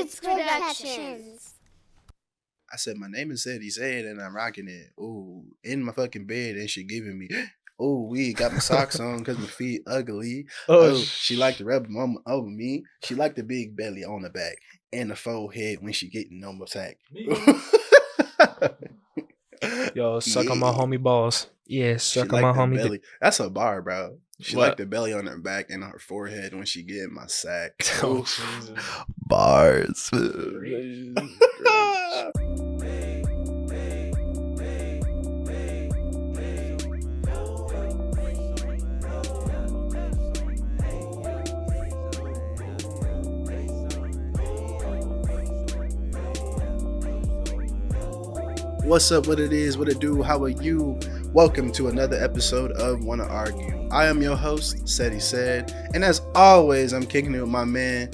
Sourkidsproductions. I said, my name is Sadie Said, and I'm rocking it. Ooh, in my fucking bed, and she giving me, oh, we got my socks on because my feet ugly. Oh, she like to rub them over me. She like the big belly on the back and the forehead when she getting on my sack. Yo, suck on my homie balls. Yeah, suck on like my homie belly. That's a bar, bro. She What? like the belly on her back and her forehead when she get my sack. Oh, Bars. What's up, what it is, what it do, how are you? Welcome to another episode of Wanna Argue. I am your host, Sadie Said, and as always, I'm kicking it with my main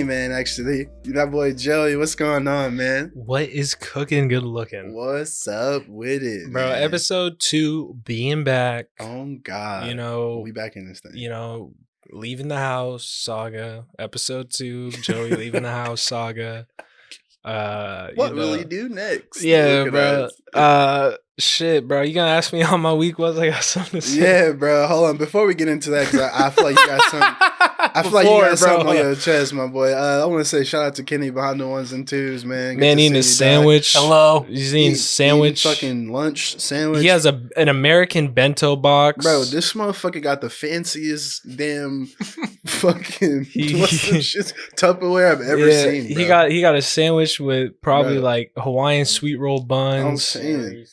man, actually. That boy Joey. What's going on, man? what is cooking good looking? What's up with it, Bro, man? episode 2, being back. Oh, God. You know, we back in this thing. you know, leaving the house saga. Episode 2, Joey leaving the house saga. What will we do next? Yeah, Look at bro. us. Shit, bro. You gonna ask me how my week was? I got something to say. Yeah, bro. Hold on. Before we get into that, because I feel like you got something. I feel like you got something on your chest, my boy. I want to say shout out to Kenny behind the ones and twos, man. Good Man to eating a see you, sandwich. dog. Hello. He's eating sandwich. Eating fucking lunch sandwich. He has an American bento box. Bro, this motherfucker got the fanciest damn fucking what's the shit, Tupperware I've ever seen. Bro. He got a sandwich with probably Bro. like Hawaiian sweet roll I'm buns, saying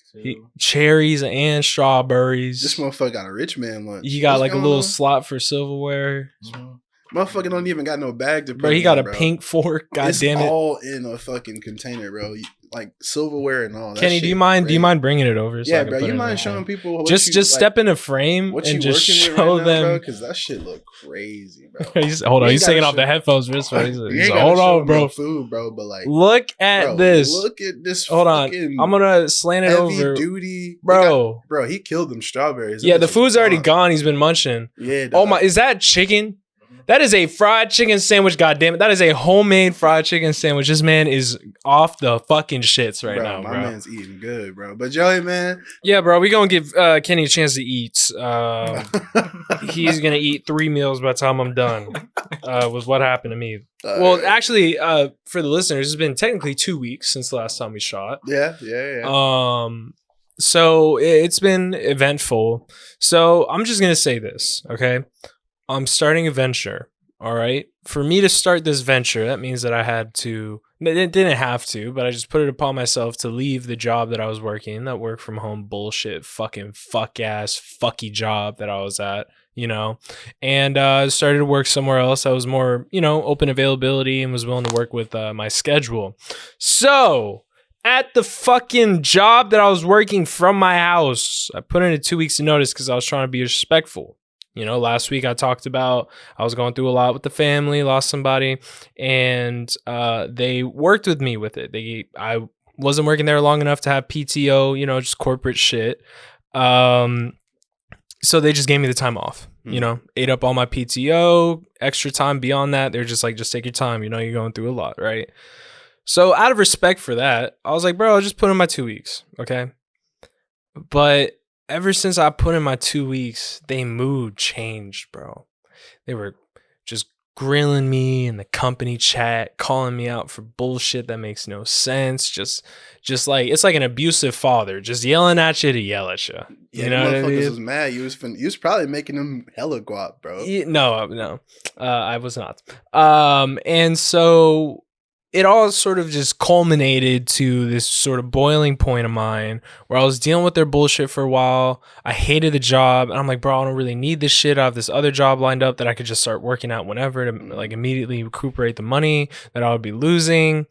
cherries and strawberries. this motherfucker got a rich man lunch. He got What's like a going little on? slot for silverware. Motherfucker don't even got no bag to put Bro, he in, got a bro. pink fork. God It's damn it. all in a fucking container, bro. Like silverware and all that. Kenny, shit do you mind crazy. bringing it over? So I Yeah, can bro. put You it in mind the showing thing? people what Just you, step in a frame what and you just working with show right now, them. bro? Because that shit look crazy, bro. Hold on, You he's gotta taking off the show- headphones. He's You like, ain't gotta hold show on, them bro. no food, bro. But like, Look at bro, this. Look at this. Hold on, fucking I'm gonna slant it heavy over, duty, bro. Bro, he killed them strawberries. Yeah, Them the bitches food's already gone. He's been munching. Yeah. Oh dog. my, is that chicken? That is a fried chicken sandwich, goddammit. That is a homemade fried chicken sandwich. This man is off the fucking shits right bro, now, my bro. man's eating good, bro. But Joey, man, Yeah, bro, we gonna give Kenny a chance to eat. He's gonna eat 3 meals by the time I'm done. Was what happened to me. Well, actually, for the listeners, it's been technically 2 weeks since the last time we shot. yeah. So it's been eventful. So I'm just gonna say this, okay? I'm starting a venture. All right. For me to start this venture, that means that I had to. It didn't have to, but I just put it upon myself to leave the job that I was working, that work from home bullshit, fucking fuck ass, fucky job that I was at, and started to work somewhere else. I was more, open availability and was willing to work with my schedule. So at the fucking job that I was working from my house, I put in a 2 weeks of notice because I was trying to be respectful. Last week I talked about I was going through a lot with the family, lost somebody, and they worked with me with it. I wasn't working there long enough to have PTO, just corporate shit. So they just gave me the time off, ate up all my PTO, extra time beyond that. They're just like, just take your time. You're going through a lot, right? So out of respect for that, I was like, bro, I'll just put in my 2 weeks, okay? But ever since I put in my 2 weeks, they mood changed, bro. They were just grilling me in the company chat, calling me out for bullshit that makes no sense. Just like it's like an abusive father, just yelling at you to yell at you. Yeah, You know what I motherfuckers mean? was mad. You was probably making them hella guap, bro. No, I was not. And so it all sort of just culminated to this sort of boiling point of mine where I was dealing with their bullshit for a while. I hated the job, and I'm like, bro, I don't really need this shit. I have this other job lined up that I could just start working at whenever to like immediately recuperate the money that I would be losing.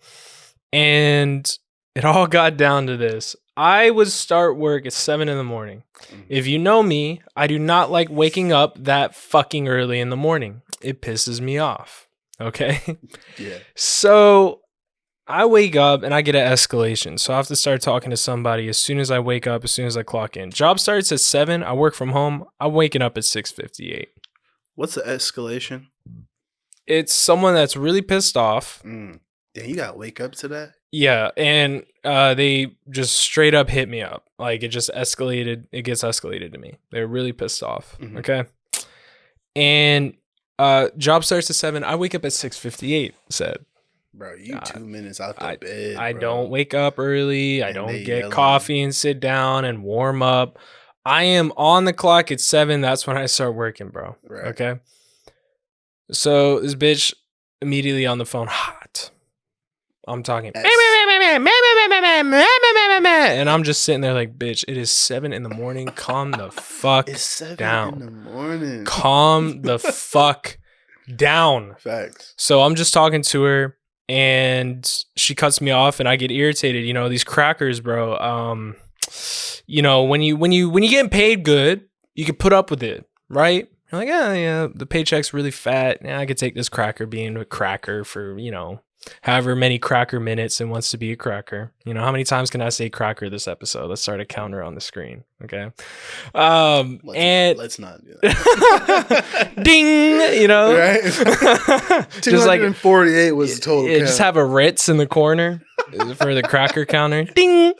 And it all got down to this. I would start work at 7 a.m. If you know me, I do not like waking up that fucking early in the morning. It pisses me off. Okay. Yeah. So I wake up and I get an escalation. So I have to start talking to somebody as soon as I wake up, as soon as I clock in. Job starts at 7. I work from home. I'm waking up at 6:58. What's the escalation? It's someone that's really pissed off. Damn, you gotta wake up to that? Yeah, and they just straight up hit me up. Like, it just escalated. It gets escalated to me. They're really pissed off. Mhm. Okay. And job starts at 7. I wake up at 6:58. Said, Bro, you 2 minutes out the bed. I bro. don't wake up early. I And don't they get yelling. coffee and sit down and warm up. I am on the clock at 7. That's when I start working, bro. Right. Okay. So this bitch immediately on the phone, hot. I'm talking, and I'm just sitting there like, bitch, it is 7 a.m. Calm the fuck It's 7 down. a.m. Calm the fuck down. Facts. So I'm just talking to her, and she cuts me off, and I get irritated. You know, these crackers, bro. You know, when you getting paid good, you can put up with it, right? You're like, yeah, the paycheck's really fat. Yeah, I could take this cracker being a cracker for, you know, however many cracker minutes it wants to be a cracker. You know, how many times can I say cracker this episode? Let's start a counter on the screen. Okay. Let's not do that. Ding, you know, right? Just like 248 was the total count. Just have a Ritz in the corner for the cracker counter. Ding.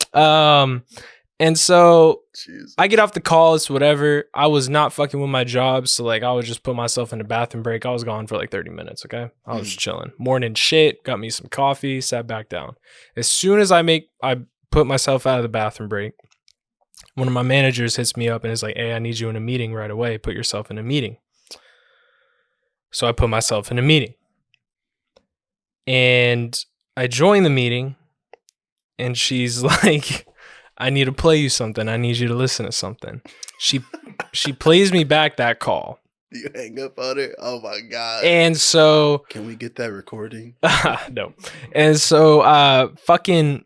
And so Jesus. I get off the call, it's whatever. I was not fucking with my job, so like I would just put myself in a bathroom break. I was gone for like 30 minutes, okay? I was chilling. Morning shit, got me some coffee, sat back down. As soon as I put myself out of the bathroom break, one of my managers hits me up and is like, hey, I need you in a meeting right away. Put yourself in a meeting. So I put myself in a meeting. And I join the meeting, and she's like, I need to play you something. I need you to listen to something. She plays me back that call. You hang up on her? Oh my God. And so can we get that recording? No. And so fucking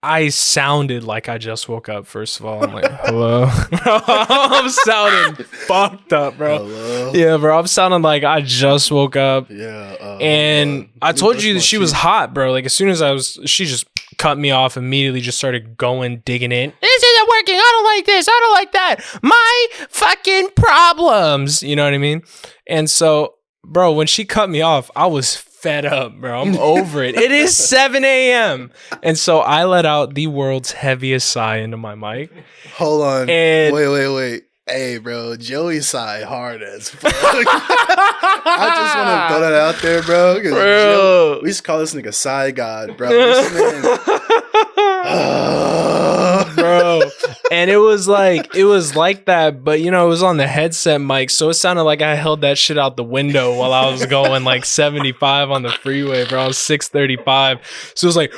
I sounded like I just woke up, first of all. I'm like, hello. I'm sounding fucked up, bro. Hello? Yeah, bro. I'm sounding like I just woke up. Yeah. And I told you that she was hot, bro. Like, as soon as she just cut me off immediately, just started digging in. This isn't working. I don't like this. I don't like that. My fucking problems. You know what I mean? And so, bro, when she cut me off, I was fed up, bro. I'm over it. It is 7 a.m. And so I let out the world's heaviest sigh into my mic. Hold on. And wait. Hey, bro, Joey sighed hard as fuck. I just want to throw that out there, bro. Bro. We used to call this nigga Sigh God, bro. This man. Bro. And it was like that, but you know, it was on the headset mic, so it sounded like I held that shit out the window while I was going like 75 on the freeway, bro. I was 635. So it was like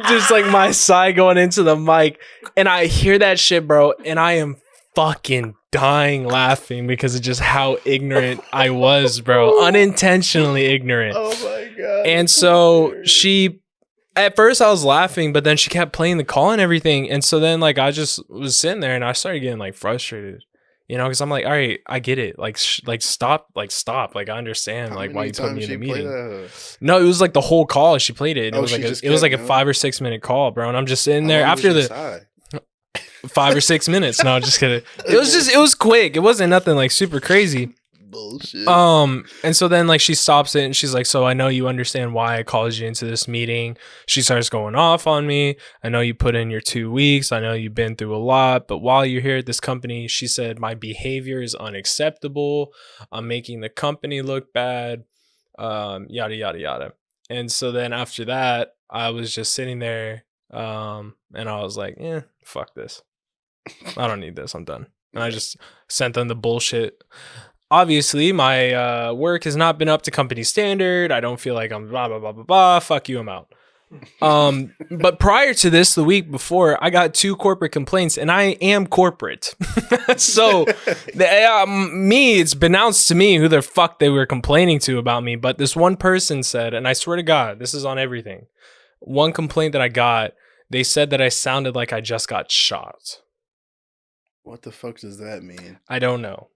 just like my sigh going into the mic, and I hear that shit, bro, and I am fucking dying laughing because of just how ignorant I was, bro. Unintentionally ignorant. Oh my God. And so at first I was laughing, but then she kept playing the call and everything. And so then like I just was sitting there and I started getting like frustrated, you know, because I'm like, all right, I get it. Like stop. Like I understand like why you put me in a meeting. No, it was like the whole call. She played it. And it was like a 5 or 6 minute call, bro. And I'm just sitting there after the 5 or 6 minutes. No, just kidding. It was quick. It wasn't nothing like super crazy. Bullshit. And so then like she stops it and she's like, so I know you understand why I called you into this meeting. She starts going off on me. I know you put in your 2 weeks. I know you've been through a lot, but while you're here at this company, she said, my behavior is unacceptable. I'm making the company look bad. Yada, yada, yada. And so then after that, I was just sitting there. And I was like, fuck this. I don't need this. I'm done. And I just sent them the bullshit. Obviously, my work has not been up to company standard. I don't feel like I'm blah, blah, blah, blah, blah. Fuck you, I'm out. But prior to this, the week before, I got 2 corporate complaints, and I am corporate. So, it's announced to me who the fuck they were complaining to about me. But this one person said, and I swear to God, this is on everything. One complaint that I got, they said that I sounded like I just got shot. What the fuck does that mean? I don't know.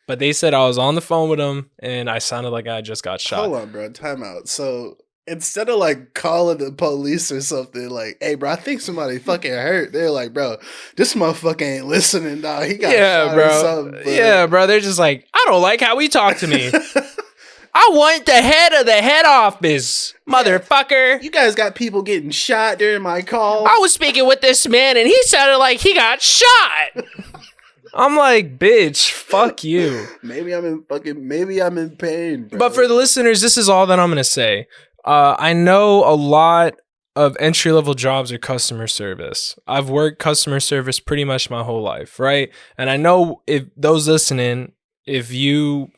But they said I was on the phone with them and I sounded like I just got shot. Hold on, bro. Time out. So instead of like calling the police or something, like, hey, bro, I think somebody fucking hurt. They're like, bro, this motherfucker ain't listening, dog. He got shot bro. or something. Yeah, bro. They're just like, I don't like how he talked to me. I want the head of the head office, motherfucker. You guys got people getting shot during my call. I was speaking with this man and he sounded like he got shot. I'm like, bitch, fuck you. Maybe I'm in pain, bro. But for the listeners, this is all that I'm going to say. I know a lot of entry-level jobs are customer service. I've worked customer service pretty much my whole life, right? And I know if those listening, if you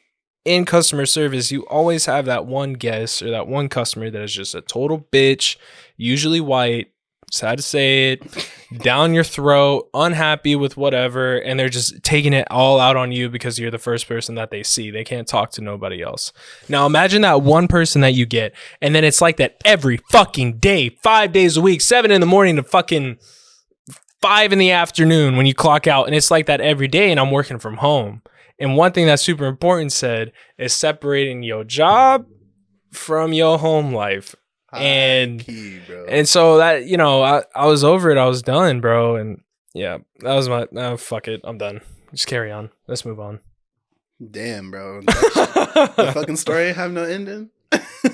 in customer service, you always have that one guest or that one customer that is just a total bitch, usually white, sad to say it, down your throat, unhappy with whatever, and they're just taking it all out on you because you're the first person that they see. They can't talk to nobody else. Now imagine that one person that you get, and then it's like that every fucking day, 5 days a week, 7 in the morning to fucking 5 in the afternoon when you clock out, and it's like that every day, and I'm working from home. And one thing that's super important said is separating your job from your home life. And so that, you know, I was over it. I was done, bro. And yeah, that was my fuck it. I'm done. Just carry on. Let's move on. Damn, bro. The fucking story have no ending?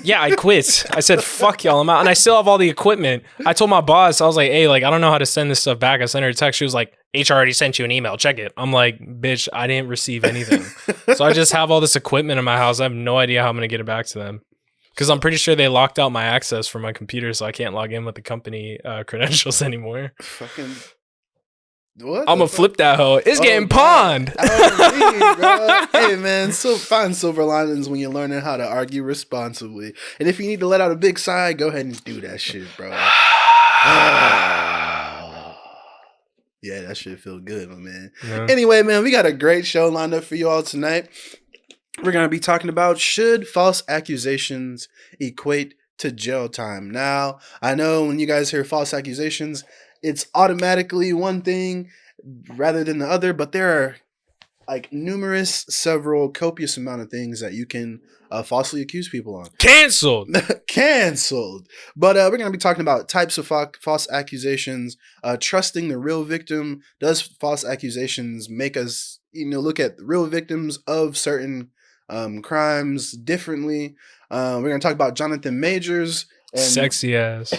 Yeah, I quit. I said, fuck y'all, I'm out. And I still have all the equipment. I told my boss, I was like, hey, like, I don't know how to send this stuff back. I sent her a text. She was like, HR already sent you an email. Check it. I'm like, bitch, I didn't receive anything. So I just have all this equipment in my house. I have no idea how I'm going to get it back to them. Because I'm pretty sure they locked out my access from my computer, so I can't log in with the company credentials anymore. Fucking what? I'm gonna flip that hoe. It's getting pawned. Hey man, so find silver linings when you're learning how to argue responsibly. And if you need to let out a big sigh, go ahead and do that shit, bro. Yeah, that shit feel good, my man. Yeah. Anyway, man, we got a great show lined up for you all tonight. We're going to be talking about, should false accusations equate to jail time? Now, I know when you guys hear false accusations, it's automatically one thing rather than the other, but there are like several copious amount of things that you can falsely accuse people on. Canceled. But we're going to be talking about types of false accusations, trusting the real victim. Does false accusations make us, look at the real victims of certain crimes differently? We're going to talk about Jonathan Majors. And sexy ass.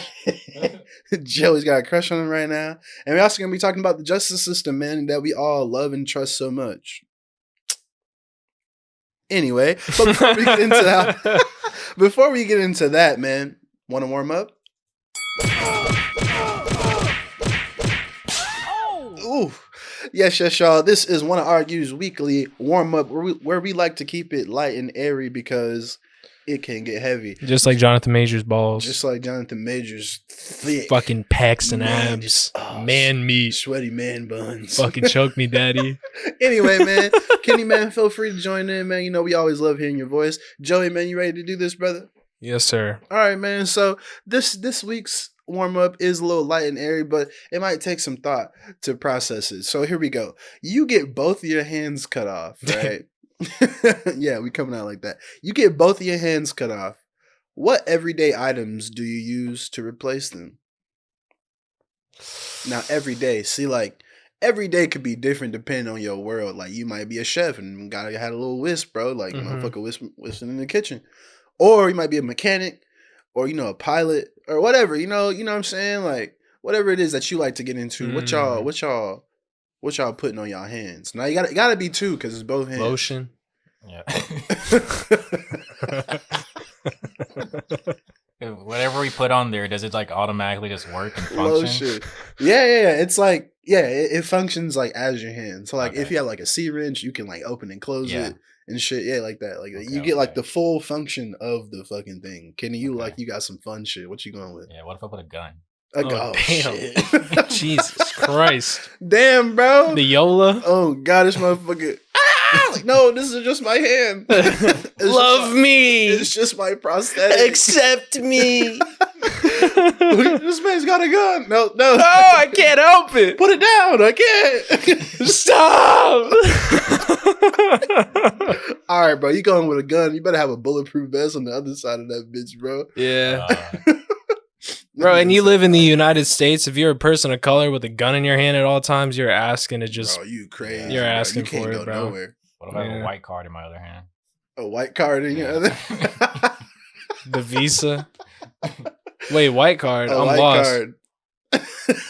Joey's got a crush on him right now. And we're also going to be talking about the justice system, man, that we all love and trust so much. Anyway, but before we get into that, man, want to warm up? Ooh. Yes, y'all. This is Wanna Argue's weekly warm up where we like to keep it light and airy because it can get heavy. Just like Jonathan Majors' balls. Just like Jonathan Majors' thick. Fucking pecs and abs. Man meat. Sweaty man buns. Fucking choke me, daddy. Anyway, man. Kenny, man, feel free to join in, man. We always love hearing your voice. Joey, man, you ready to do this, brother? Yes, sir. All right, man. So this week's warm-up is a little light and airy, but it might take some thought to process it. So here we go. You get both of your hands cut off, right? Yeah, we coming out like that. You get both of your hands cut off. What everyday items do you use to replace them? Now, every day. See, like, every day could be different depending on your world. Like, you might be a chef and gotta had a little whisk, bro. Like, motherfucker whistling in the kitchen. Or you might be a mechanic, or, a pilot, or whatever. You know what I'm saying? Like, whatever it is that you like to get into. What y'all putting on y'all hands? Now, you gotta be two, because it's both hands. Lotion. Yeah. Whatever we put on there, does it like automatically just work and function? Lotion. Yeah. It's like, it functions like as your hand. So like if you have like a C-wrench, you can like open and close it and shit. Yeah, like that. Like you get like the full function of the fucking thing. Kenny, you got some fun shit. What you going with? Yeah, what if I put a gun? Damn. Shit. Jesus Christ. Damn, bro. The Yola. Oh God, this motherfucker. Like, no, this is just my hand. Love me. It's just my prosthetic. Accept me. This man's got a gun. No, I can't help it. Put it down. I can't. Stop. All right, bro. You going with a gun? You better have a bulletproof vest on the other side of that bitch, bro. Yeah. Bro, and you live in the United States. If you're a person of color with a gun in your hand at all times, you're asking to just... Bro, you crazy. You're asking bro. You can't for go it, bro. Nowhere. What if I have a white card in my other hand? A white card in your other. The Visa. Wait, white card. A I'm white lost. card.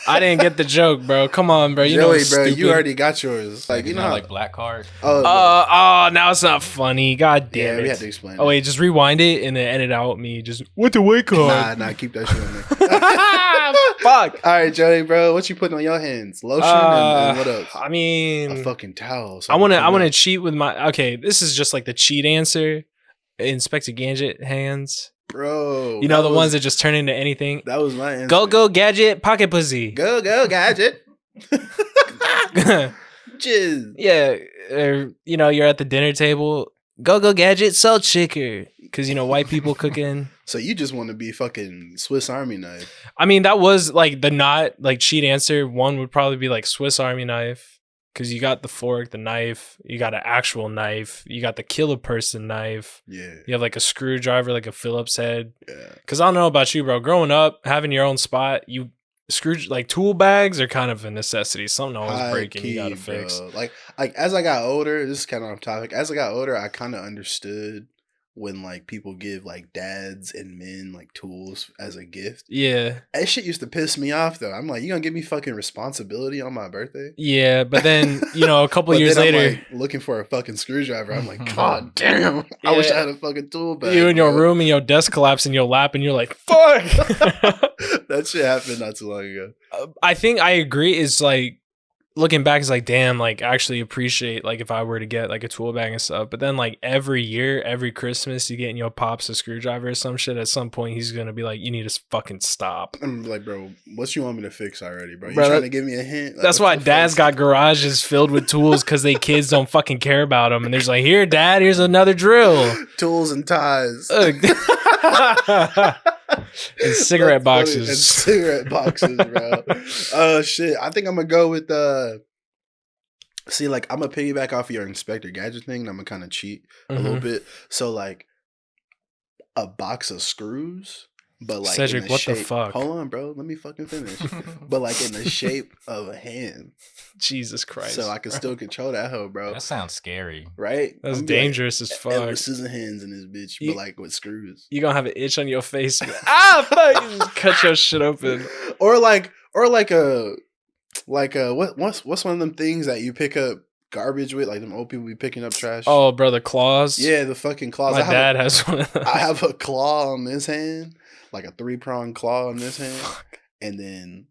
I didn't get the joke, bro. Come on, bro. You know, Joey, it's bro, stupid. you already got yours. Like, Like, you know, not how, like black card. oh, Now it's not funny. God yeah, damn it. we had to explain. Oh wait, just rewind it and then edit out me just what the white card. Nah, keep that shit on there. Fuck. All right, Joey, bro, what you putting on your hands? Lotion and what else? I mean, A fucking towel. So I want to clean up. cheat with my. Okay, this is just like the cheat answer. Inspector Gadget hands. Bro. You know the ones that just turn into anything. That was my answer. Go gadget pocket pussy. Go gadget. Jizz. Yeah, you know you're at the dinner table. Go gadget salt shaker because you know white people cooking. So you just want to be fucking Swiss Army knife. I mean that was like the not like cheat answer. One would probably be like Swiss Army knife. Because you got the fork, the knife, you got an actual knife, you got the kill a person knife. Yeah. You have like a screwdriver, like a Phillips head. Yeah. Because I don't know about you, bro. Growing up, having your own spot, like tool bags are kind of a necessity. Something always breaking, you gotta fix. Like as I got older, this is kind of off topic. As I got older, I kind of understood when like people give like dads and men like tools as a gift. Yeah. That shit used to piss me off though. I'm like, you gonna give me fucking responsibility on my birthday? Yeah, but then, you know, a couple years then I'm, later, like, looking for a fucking screwdriver. I'm like, God damn. I wish I had a fucking tool bag. you in your bro. room and your desk collapse in your lap and you're like, fuck. That shit happened not too long ago. I think I agree. Is like looking back, is like, damn, like actually appreciate like if I were to get like a tool bag and stuff. But then like every year, every Christmas, you get in your pops a screwdriver or some shit. At some point, he's gonna be like, you need to fucking stop. I'm like, bro, what you want me to fix already, bro? You Bro, trying to give me a hint? Like, That's what why the dads fuck? got garages filled with tools because they kids don't fucking care about them. And there's like, here, dad, here's another drill. Tools and ties. Ugh. And cigarette That's funny. boxes. And cigarette boxes, bro. Shit. I think I'm gonna go with see, like, I'm gonna piggyback off of your Inspector Gadget thing, and I'm gonna kind of cheat a little bit. So, like, a box of screws, but like Cedric, in the what shape, the fuck? Hold on, bro. Let me fucking finish. But like in the shape of a hand, Jesus Christ. so I can still control that hoe, bro. That sounds scary. Right? That's I'm gonna be dangerous as like, fuck. Edward Scissorhands in this bitch, You- but like with screws. You're gonna have an itch on your face. Fuck! You just cut your shit open. or like what's one of them things that you pick up garbage with, like them old people be picking up trash. Oh, bro, the claws. Yeah, the fucking claws. My dad has one of those. I have a claw on this hand, like a 3-pronged claw on this hand, and then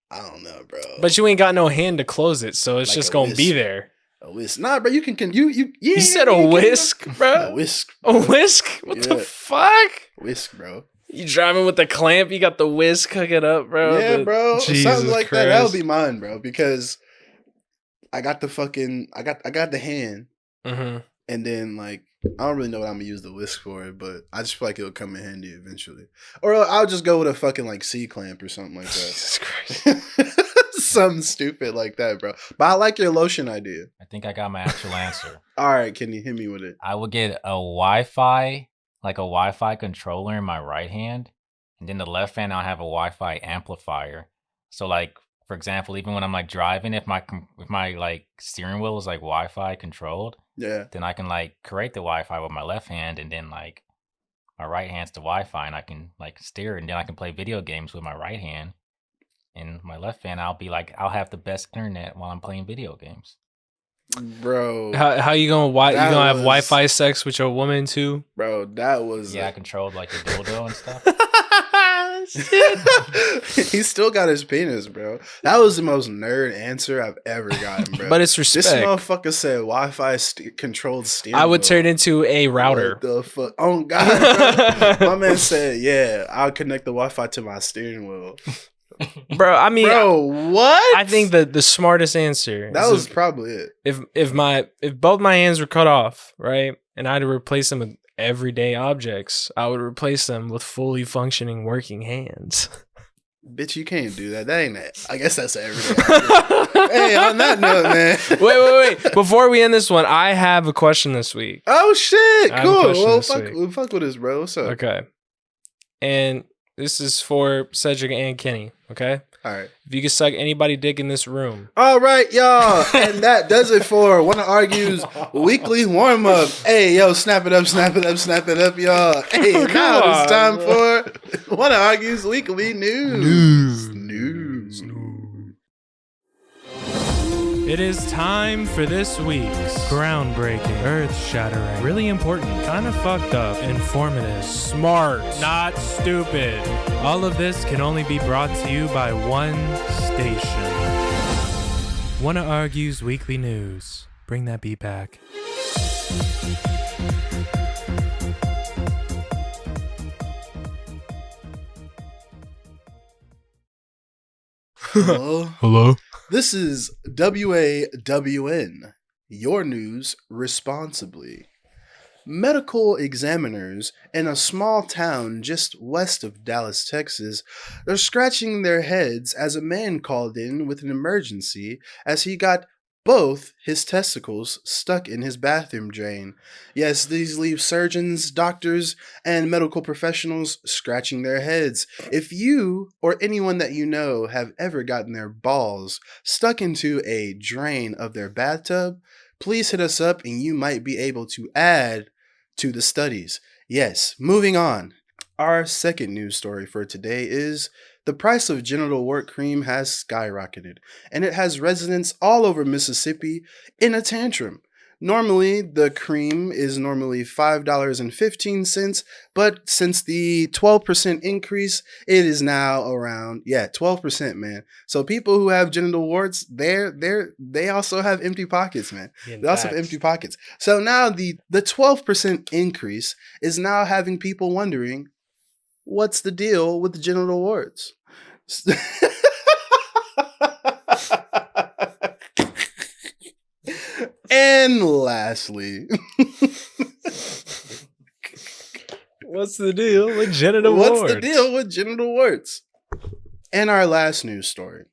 I don't know, bro. But you ain't got no hand to close it, so it's Like just a gonna be whisk. there. A whisk, nah, bro. You can you yeah. You said you a can- whisk, A bro. whisk, A bro. whisk? What the Yeah. fuck? Whisk, bro. You driving with the clamp? You got the whisk hooking up, bro. Yeah, bro. Jesus Something like that. That would Christ. be mine, bro. Because I got the fucking I got the hand, Mm-hmm. and then like I don't really know what I'm gonna use the whisk for, but I just feel like it'll come in handy eventually. Or I'll just go with a fucking like C clamp or something like that. Jesus Christ. Something stupid like that, bro. But I like your lotion idea. I think I got my actual answer. All right, can you hit me with it? I would get a Wi-Fi, like a Wi-Fi controller in my right hand, and then the left hand I'll have a Wi-Fi amplifier. So like, for example, even when I'm like driving, if my like steering wheel is like Wi-Fi controlled, Yeah. then I can like create the Wi-Fi with my left hand, and then like my right hand's the Wi-Fi, and I can like steer it, and then I can play video games with my right hand. And my left hand, I'll have the best internet while I'm playing video games. Bro. How you gonna you That gonna have was- Wi-Fi sex with your woman too? Bro, that was Yeah, I controlled like the dildo and stuff. He still got his penis, bro. That was the most nerd answer I've ever gotten, bro. But it's this respect. motherfucker said Wi-Fi controlled steering. I would wheel. turn into a router. What the fuck? Oh God, bro. My man said, "Yeah, I'll connect the Wi-Fi to my steering wheel." Bro, I mean, Bro, what? I think the smartest answer that is was probably it. if both my hands were cut off, right, and I had to replace them with everyday objects, I would replace them with fully functioning working hands. Bitch, you can't do that. That ain't it. I guess that's everything. Hey, on that note, man. Wait. Before we end this one, I have a question this week. Oh shit! I have a Cool. question Well, this fuck, week. well, fuck with us, bro. What's up? Okay. And this is for Cedric and Kenny, okay? All right. If you could suck anybody dick in this room. All right, y'all. And that does it for Wanna Argue's weekly warm up. Hey, yo, snap it up, snap it up, snap it up, y'all. Hey, now it's time for Wanna Argue's weekly news. It is time for this week's groundbreaking, earth-shattering, really important, kind of fucked up, informative, smart, not stupid. All of this can only be brought to you by one station. Wanna Argue's weekly news. Bring that beat back. Hello. Hello? This is WAWN, your news responsibly. Medical examiners in a small town just west of Dallas, Texas, are scratching their heads as a man called in with an emergency as he got both his testicles stuck in his bathroom drain. Yes, these leave surgeons, doctors, and medical professionals scratching their heads. If you or anyone that you know have ever gotten their balls stuck into a drain of their bathtub, please hit us up and you might be able to add to the studies. Yes, moving on. Our second news story for today is the price of genital wart cream has skyrocketed, and it has residents all over Mississippi in a tantrum. Normally, the cream is normally $5.15, but since the 12% increase, it is now around 12%, man. So people who have genital warts, they also have empty pockets, man. They also have empty pockets. So now the 12% increase is now having people wondering, what's the deal with the genital warts? And lastly, What's the deal with genital warts? What's the deal with genital warts? And our last news story.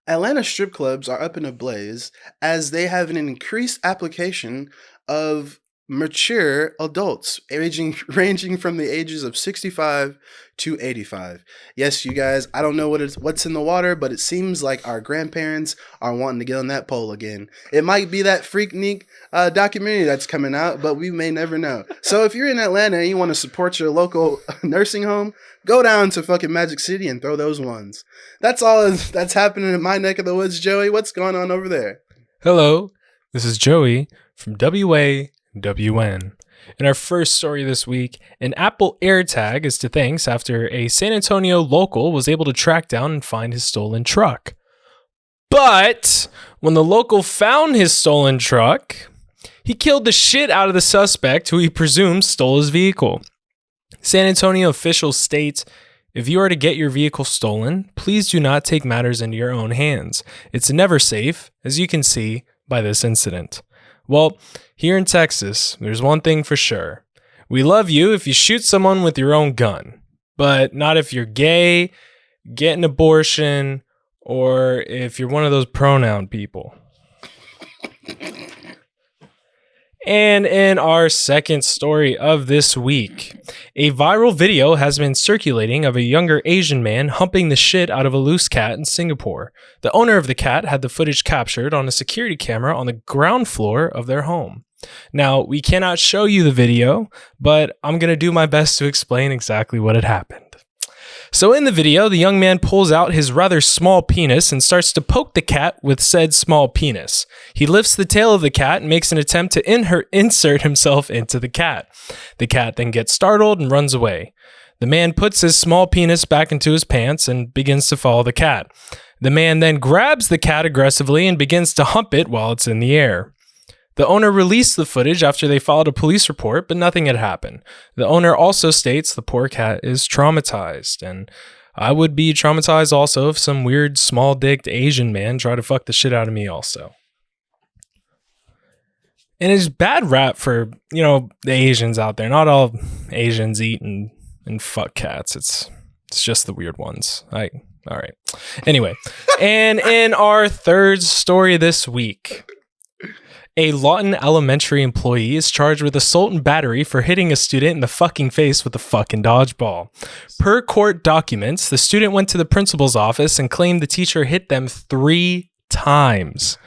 Atlanta strip clubs are up in a blaze as they have an increased application of mature adults ranging from the ages of 65 to 85. Yes, you guys, I don't know what's in the water, but it seems like our grandparents are wanting to get on that pole again. It might be that Freaknik documentary that's coming out, but we may never know. So if you're in Atlanta and you want to support your local nursing home, go down to fucking Magic City and throw those ones. That's all that's happening in my neck of the woods. Joey, what's going on over there? Hello, this is Joey from WAWN. In our first story this week, an Apple AirTag is to thanks after a San Antonio local was able to track down and find his stolen truck. But when the local found his stolen truck, he killed the shit out of the suspect who he presumes stole his vehicle. San Antonio officials state, if you are to get your vehicle stolen, please do not take matters into your own hands. It's never safe, as you can see by this incident. Well, here in Texas, there's one thing for sure. We love you if you shoot someone with your own gun, but not if you're gay, get an abortion, or if you're one of those pronoun people. And in our second story of this week, a viral video has been circulating of a younger Asian man humping the shit out of a loose cat in Singapore. The owner of the cat had the footage captured on a security camera on the ground floor of their home. Now, we cannot show you the video, but I'm going to do my best to explain exactly what had happened. So in the video, the young man pulls out his rather small penis and starts to poke the cat with said small penis. He lifts the tail of the cat and makes an attempt to insert himself into the cat. The cat then gets startled and runs away. The man puts his small penis back into his pants and begins to follow the cat. The man then grabs the cat aggressively and begins to hump it while it's in the air. The owner released the footage after they filed a police report, but nothing had happened. The owner also states the poor cat is traumatized, and I would be traumatized also if some weird small-dicked Asian man tried to fuck the shit out of me also. And it's bad rap for, the Asians out there. Not all Asians eat and fuck cats. It's just the weird ones. All right. Anyway, and in our third story this week, A Lawton Elementary employee is charged with assault and battery for hitting a student in the fucking face with a fucking dodgeball. Per court documents, the student went to the principal's office and claimed the teacher hit them 3 times.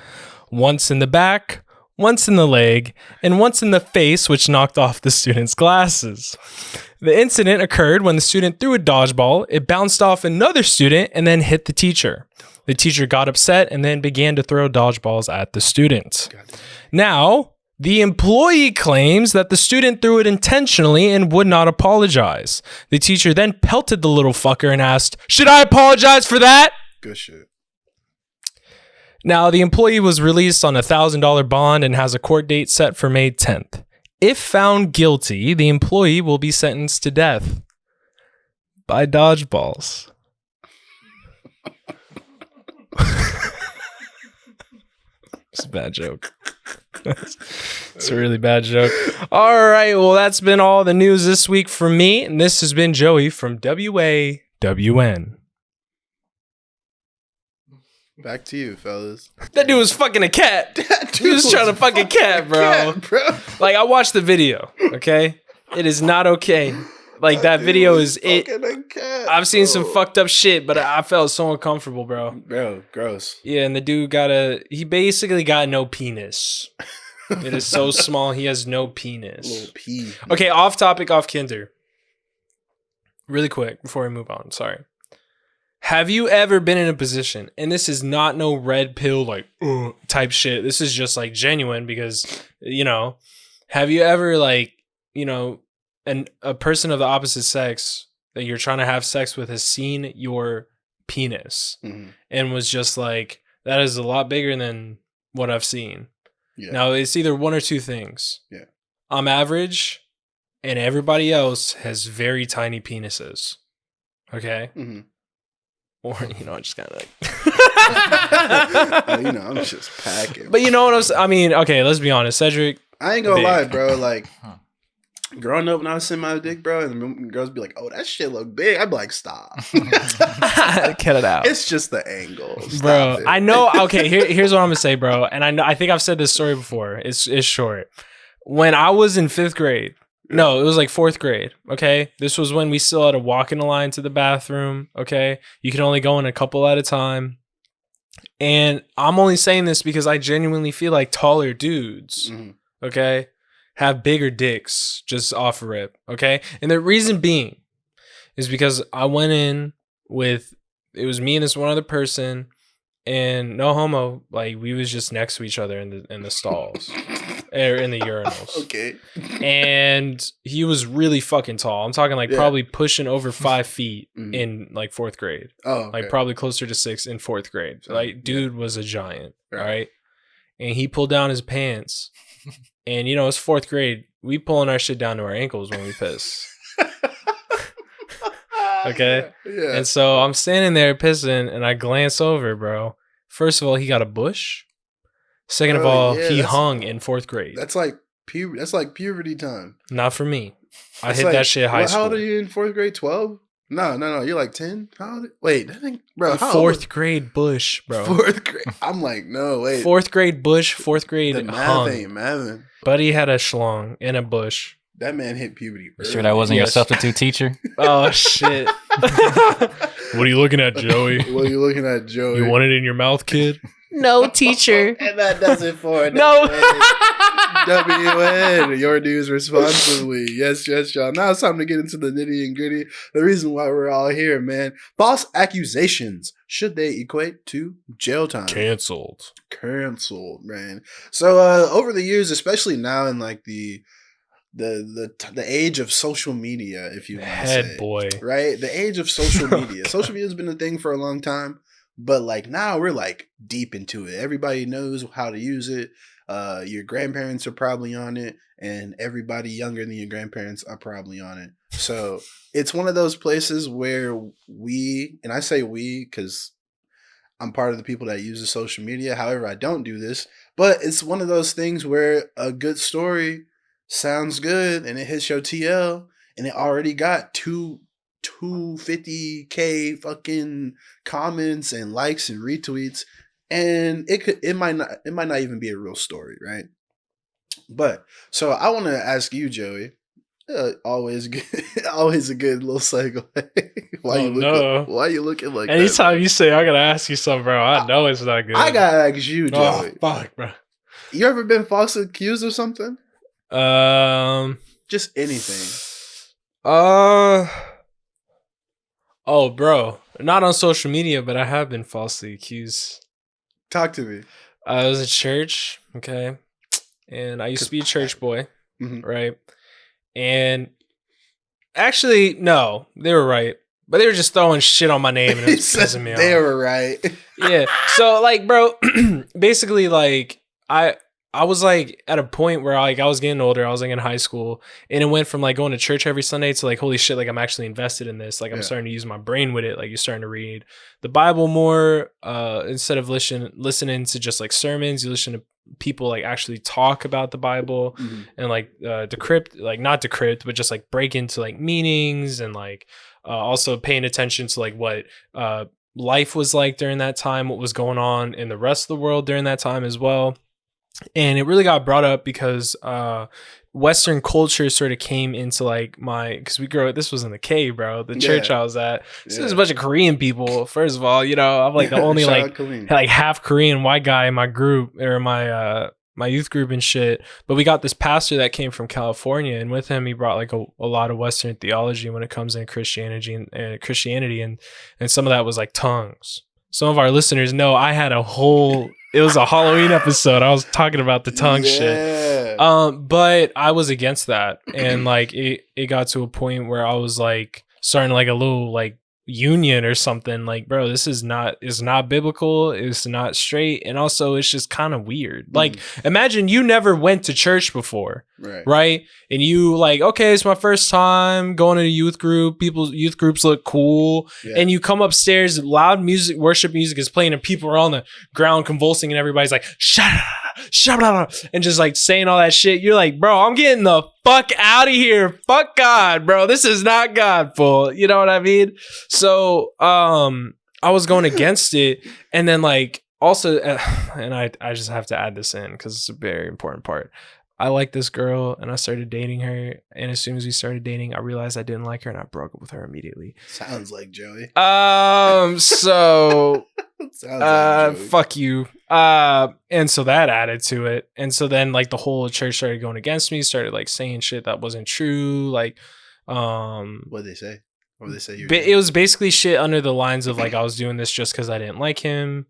Once in the back, once in the leg, and once in the face, which knocked off the student's glasses. The incident occurred when the student threw a dodgeball, it bounced off another student, and then hit the teacher. The teacher got upset and then began to throw dodgeballs at the student. Now, the employee claims that the student threw it intentionally and would not apologize. The teacher then pelted the little fucker and asked, "Should I apologize for that?" Good shit. Now, the employee was released on a $1,000 bond and has a court date set for May 10th. If found guilty, the employee will be sentenced to death by dodgeballs. It's a bad joke. It's a really bad joke. All right, well, that's been all the news this week from me, and this has been Joey from WAWN. Back to you, fellas. That dude was fucking a cat. He was trying to fuck a cat, bro. Like, I watched the video, okay? It is not okay. Like, that video is it. I've seen some fucked up shit, but I felt so uncomfortable, bro. Bro, gross. Yeah, and the dude he basically got no penis. It is so small, he has no penis. Little pee. Okay, off topic, off Kinder. Really quick, before we move on, sorry. Have you ever been in a position, and this is not no red pill, like, type shit. This is just, like, genuine because, have you ever, like, a person of the opposite sex that you're trying to have sex with has seen your penis and was just like, that is a lot bigger than what I've seen. Yeah. Now, it's either one or two things. Yeah. I'm average, and everybody else has very tiny penises. Okay? Mm-hmm. Or, I just kind of like... I'm just packing. But you know what okay, let's be honest. Cedric... I ain't gonna lie, bro. Like, growing up when I was seeing my dick, bro, and girls be like, "Oh, that shit look big." I'd be like, "Stop." Cut it out. It's just the angle. Stop bro. it. I know. Okay, here's what I'm gonna say, bro. And I think I've said this story before. It's short. When I was in 5th grade... No, it was like 4th grade, okay? This was when we still had to walk in a line to the bathroom, okay? You could only go in a couple at a time. And I'm only saying this because I genuinely feel like taller dudes, okay, have bigger dicks just off rip, okay? And the reason being is because I went in with, it was me and this one other person, and no homo, like, we was just next to each other in the stalls. Or in the urinals. Okay. And he was really fucking tall. I'm talking like probably pushing over 5 feet in like 4th grade. Oh, okay. Like probably closer to 6 in 4th grade. Like, dude was a giant. Right. All right. And he pulled down his pants. And it's 4th grade. We pulling our shit down to our ankles when we piss. Okay. Yeah. And so I'm standing there pissing and I glance over, bro. First of all, he got a bush. Second of all, he hung in 4th grade. That's like puberty time. Not for me. I hit that shit high school. How old are you in 4th grade? 12? No. You're like 10? How old? Wait, I think, bro. 4th grade bush, bro. 4th grade. I'm like, no, wait. 4th grade bush, 4th grade the hung. Ain't mathing. Buddy had a schlong in a bush. That man hit puberty. You sure that wasn't your substitute teacher? Oh, shit. What are you looking at, Joey? What are you looking at, Joey? You want it in your mouth, kid? No, teacher. And that does it for no. WN, your news responsibly. Yes, y'all. Now it's time to get into the nitty and gritty. The reason why we're all here, man. False accusations. Should they equate to jail time? Canceled, man. So over the years, especially now in like the age of social media, if you want to say, boy, right? The age of social media. Social media has been a thing for a long time. But like now we're like deep into it. Everybody knows how to use it. Your grandparents are probably on it, and everybody younger than your grandparents are probably on it. So it's one of those places where and I say we because I'm part of the people that use the social media. However, I don't do this, but it's one of those things where a good story sounds good and it hits your TL and it already got 250K fucking comments and likes and retweets, and it might not even be a real story, right? But so I want to ask you, Joey. Always good, always a good little segue. Oh no! Why you looking like that? Anytime Bro? you say I gotta ask you something, bro, I know it's not good. I gotta ask you, Oh Joey. fuck, bro. You ever been falsely accused of something? Just anything. Oh, bro, not on social media, but I have been falsely accused. Talk to me. I was at church, okay, and I used to be a church boy, right? And actually, no, they were right, but they were just throwing shit on my name and it was pissing me off. They were right. Yeah. So, like, bro, basically, like, I was like at a point where like I was getting older. I was like in high school, and it went from like going to church every Sunday to like, holy shit, like I'm actually invested in this. Like I'm starting to use my brain with it. Like you're starting to read the Bible more instead of listening to just like sermons. You listen to people like actually talk about the Bible and like decrypt, like not decrypt, but just like break into like meanings and like also paying attention to like what life was like during that time, what was going on in the rest of the world during that time as well. And it really got brought up because Western culture sort of came into like because this was in the cave, bro, the church I was at. So there's a bunch of Korean people. First of all, you know, I'm like the only like half Korean white guy in my group or my youth group and shit. But we got this pastor that came from California, and with him he brought like a lot of Western theology when it comes in Christianity and some of that was like tongues. Some of our listeners know I had it was a Halloween episode. I was talking about the tongue shit. But I was against that. And like it got to a point where I was like starting like a little like union or something. Like, bro, this is not biblical. It's not straight. And also it's just kind of weird. Like imagine you never went to church before. Right? And you like, okay, it's my first time going to a youth group. Youth groups look cool. And you come upstairs, loud music, worship music is playing, and people are on the ground convulsing, and everybody's like, shut up, and just like saying all that shit. You're like, bro, I'm getting the fuck out of here. Fuck God, bro. This is not God, fool. You know what I mean? So, I was going against it, and then like also, and I just have to add this in because it's a very important part. I liked this girl and I started dating her. And as soon as we started dating, I realized I didn't like her and I broke up with her immediately. Sounds like Joey. So sounds like Joey. Fuck you. And so that added to it. And so then like the whole church started going against me, started like saying shit that wasn't true. Like, what'd they say? What did they say? It was basically shit under the lines of like, I was doing this just because I didn't like him.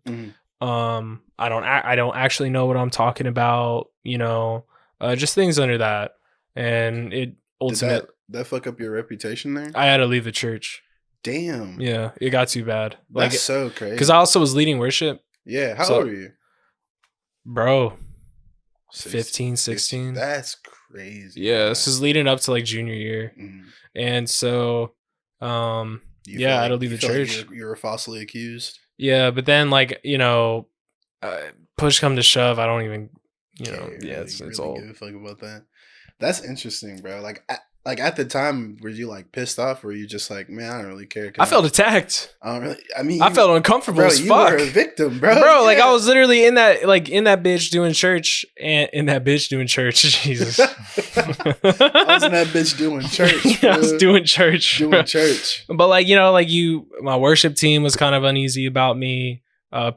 I don't actually know what I'm talking about, you know. Just things under that, and it ultimately did that fuck up your reputation there. I had to leave the church. Damn. Yeah, it got too bad. Like, that's so crazy. Because I also was leading worship. Yeah, how old are you, bro? 15, 16. That's crazy. Yeah, man. This is leading up to like junior year, and so, I had to leave the church. Like you were falsely accused. Yeah, but then like you know, push come to shove, I don't even. You know, it's really all. Give a fuck about that. That's interesting, bro. Like at the time, were you like pissed off, or were you just like, man, I don't really care? I felt attacked. I don't really. I mean, I felt uncomfortable bro, as fuck. You were a victim, bro. Bro, like I was literally in that bitch doing church, and in that bitch doing church. Jesus, I was in that bitch doing church. I was doing church. Doing church. But like you know, like my worship team was kind of uneasy about me.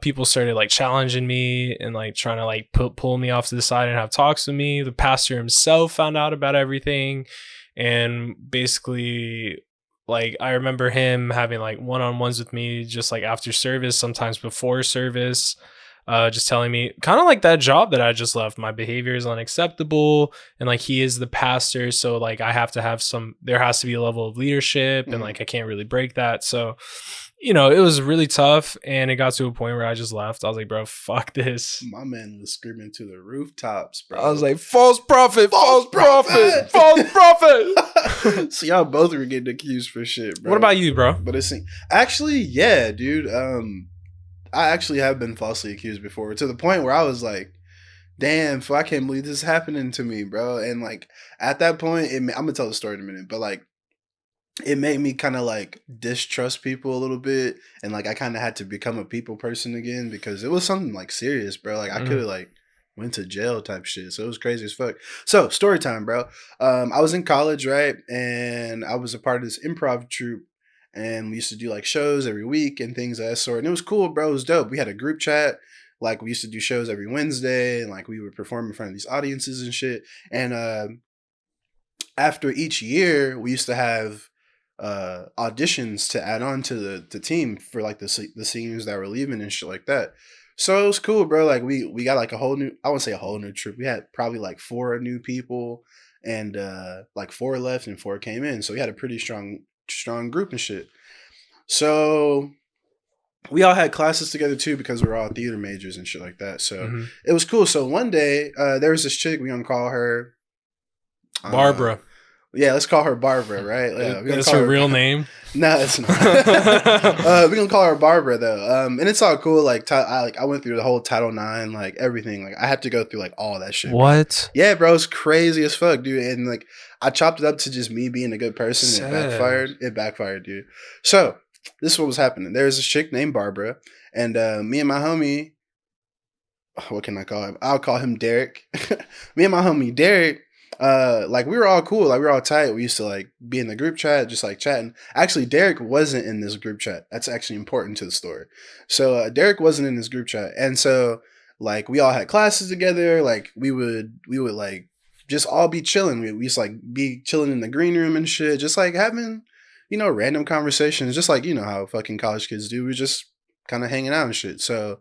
People started like challenging me and like trying to like pull me off to the side and have talks with me. The pastor himself found out about everything, and basically like I remember him having like one-on-ones with me just like after service, sometimes before service, just telling me kind of like that job that I just left, my behavior is unacceptable, and like he is the pastor, so like there has to be a level of leadership, and like I can't really break that. So you know, it was really tough, and it got to a point where I just left. I was like, bro, fuck this. My man was screaming to the rooftops, bro. I was like, false prophet, false prophet, false prophet. So y'all both were getting accused for shit, bro. What about you, bro? But it's actually, yeah, dude. I actually have been falsely accused before, to the point where I was like, damn, I can't believe this is happening to me, bro. And like at that point, I'm gonna tell the story in a minute, but like it made me kind of like distrust people a little bit, and like I kind of had to become a people person again, because it was something like serious, bro. Like I could have like went to jail type shit. So it was crazy as fuck. So story time, bro. I was in college, right? And I was a part of this improv troupe. And we used to do like shows every week and things of that sort. And it was cool, bro. It was dope. We had a group chat. Like we used to do shows every Wednesday, and like we would perform in front of these audiences and shit. And after each year, we used to have auditions to add on to the team for like the seniors that were leaving and shit like that. So it was cool, bro. Like we got like a whole new, I wouldn't say a whole new trip. We had probably like 4 new people, and like 4 left and 4 came in. So we had a pretty strong group and shit. So we all had classes together too because we were all theater majors and shit like that. So it was cool. So one day there was this chick, we gonna call her Barbara. Yeah, let's call her Barbara, right? Yeah, that's her real name. No, it's not. We're gonna call her Barbara though, and it's all cool. Like, I went through the whole Title IX, like everything. Like, I had to go through like all that shit. What? Bro. Yeah, bro, it's crazy as fuck, dude. And like, I chopped it up to just me being a good person. And it backfired, dude. So this is what was happening. There's a chick named Barbara, and me and my homie, what can I call him? I'll call him Derek. Me and my homie Derek. Like we were all cool, like we were all tight. We used to like be in the group chat, just like chatting. Actually, Derek wasn't in this group chat. That's actually important to the story. So Derek wasn't in this group chat, and so like we all had classes together. Like we would like just all be chilling. We used to like be chilling in the green room and shit, just like having random conversations, just like how fucking college kids do. We just kind of hanging out and shit. So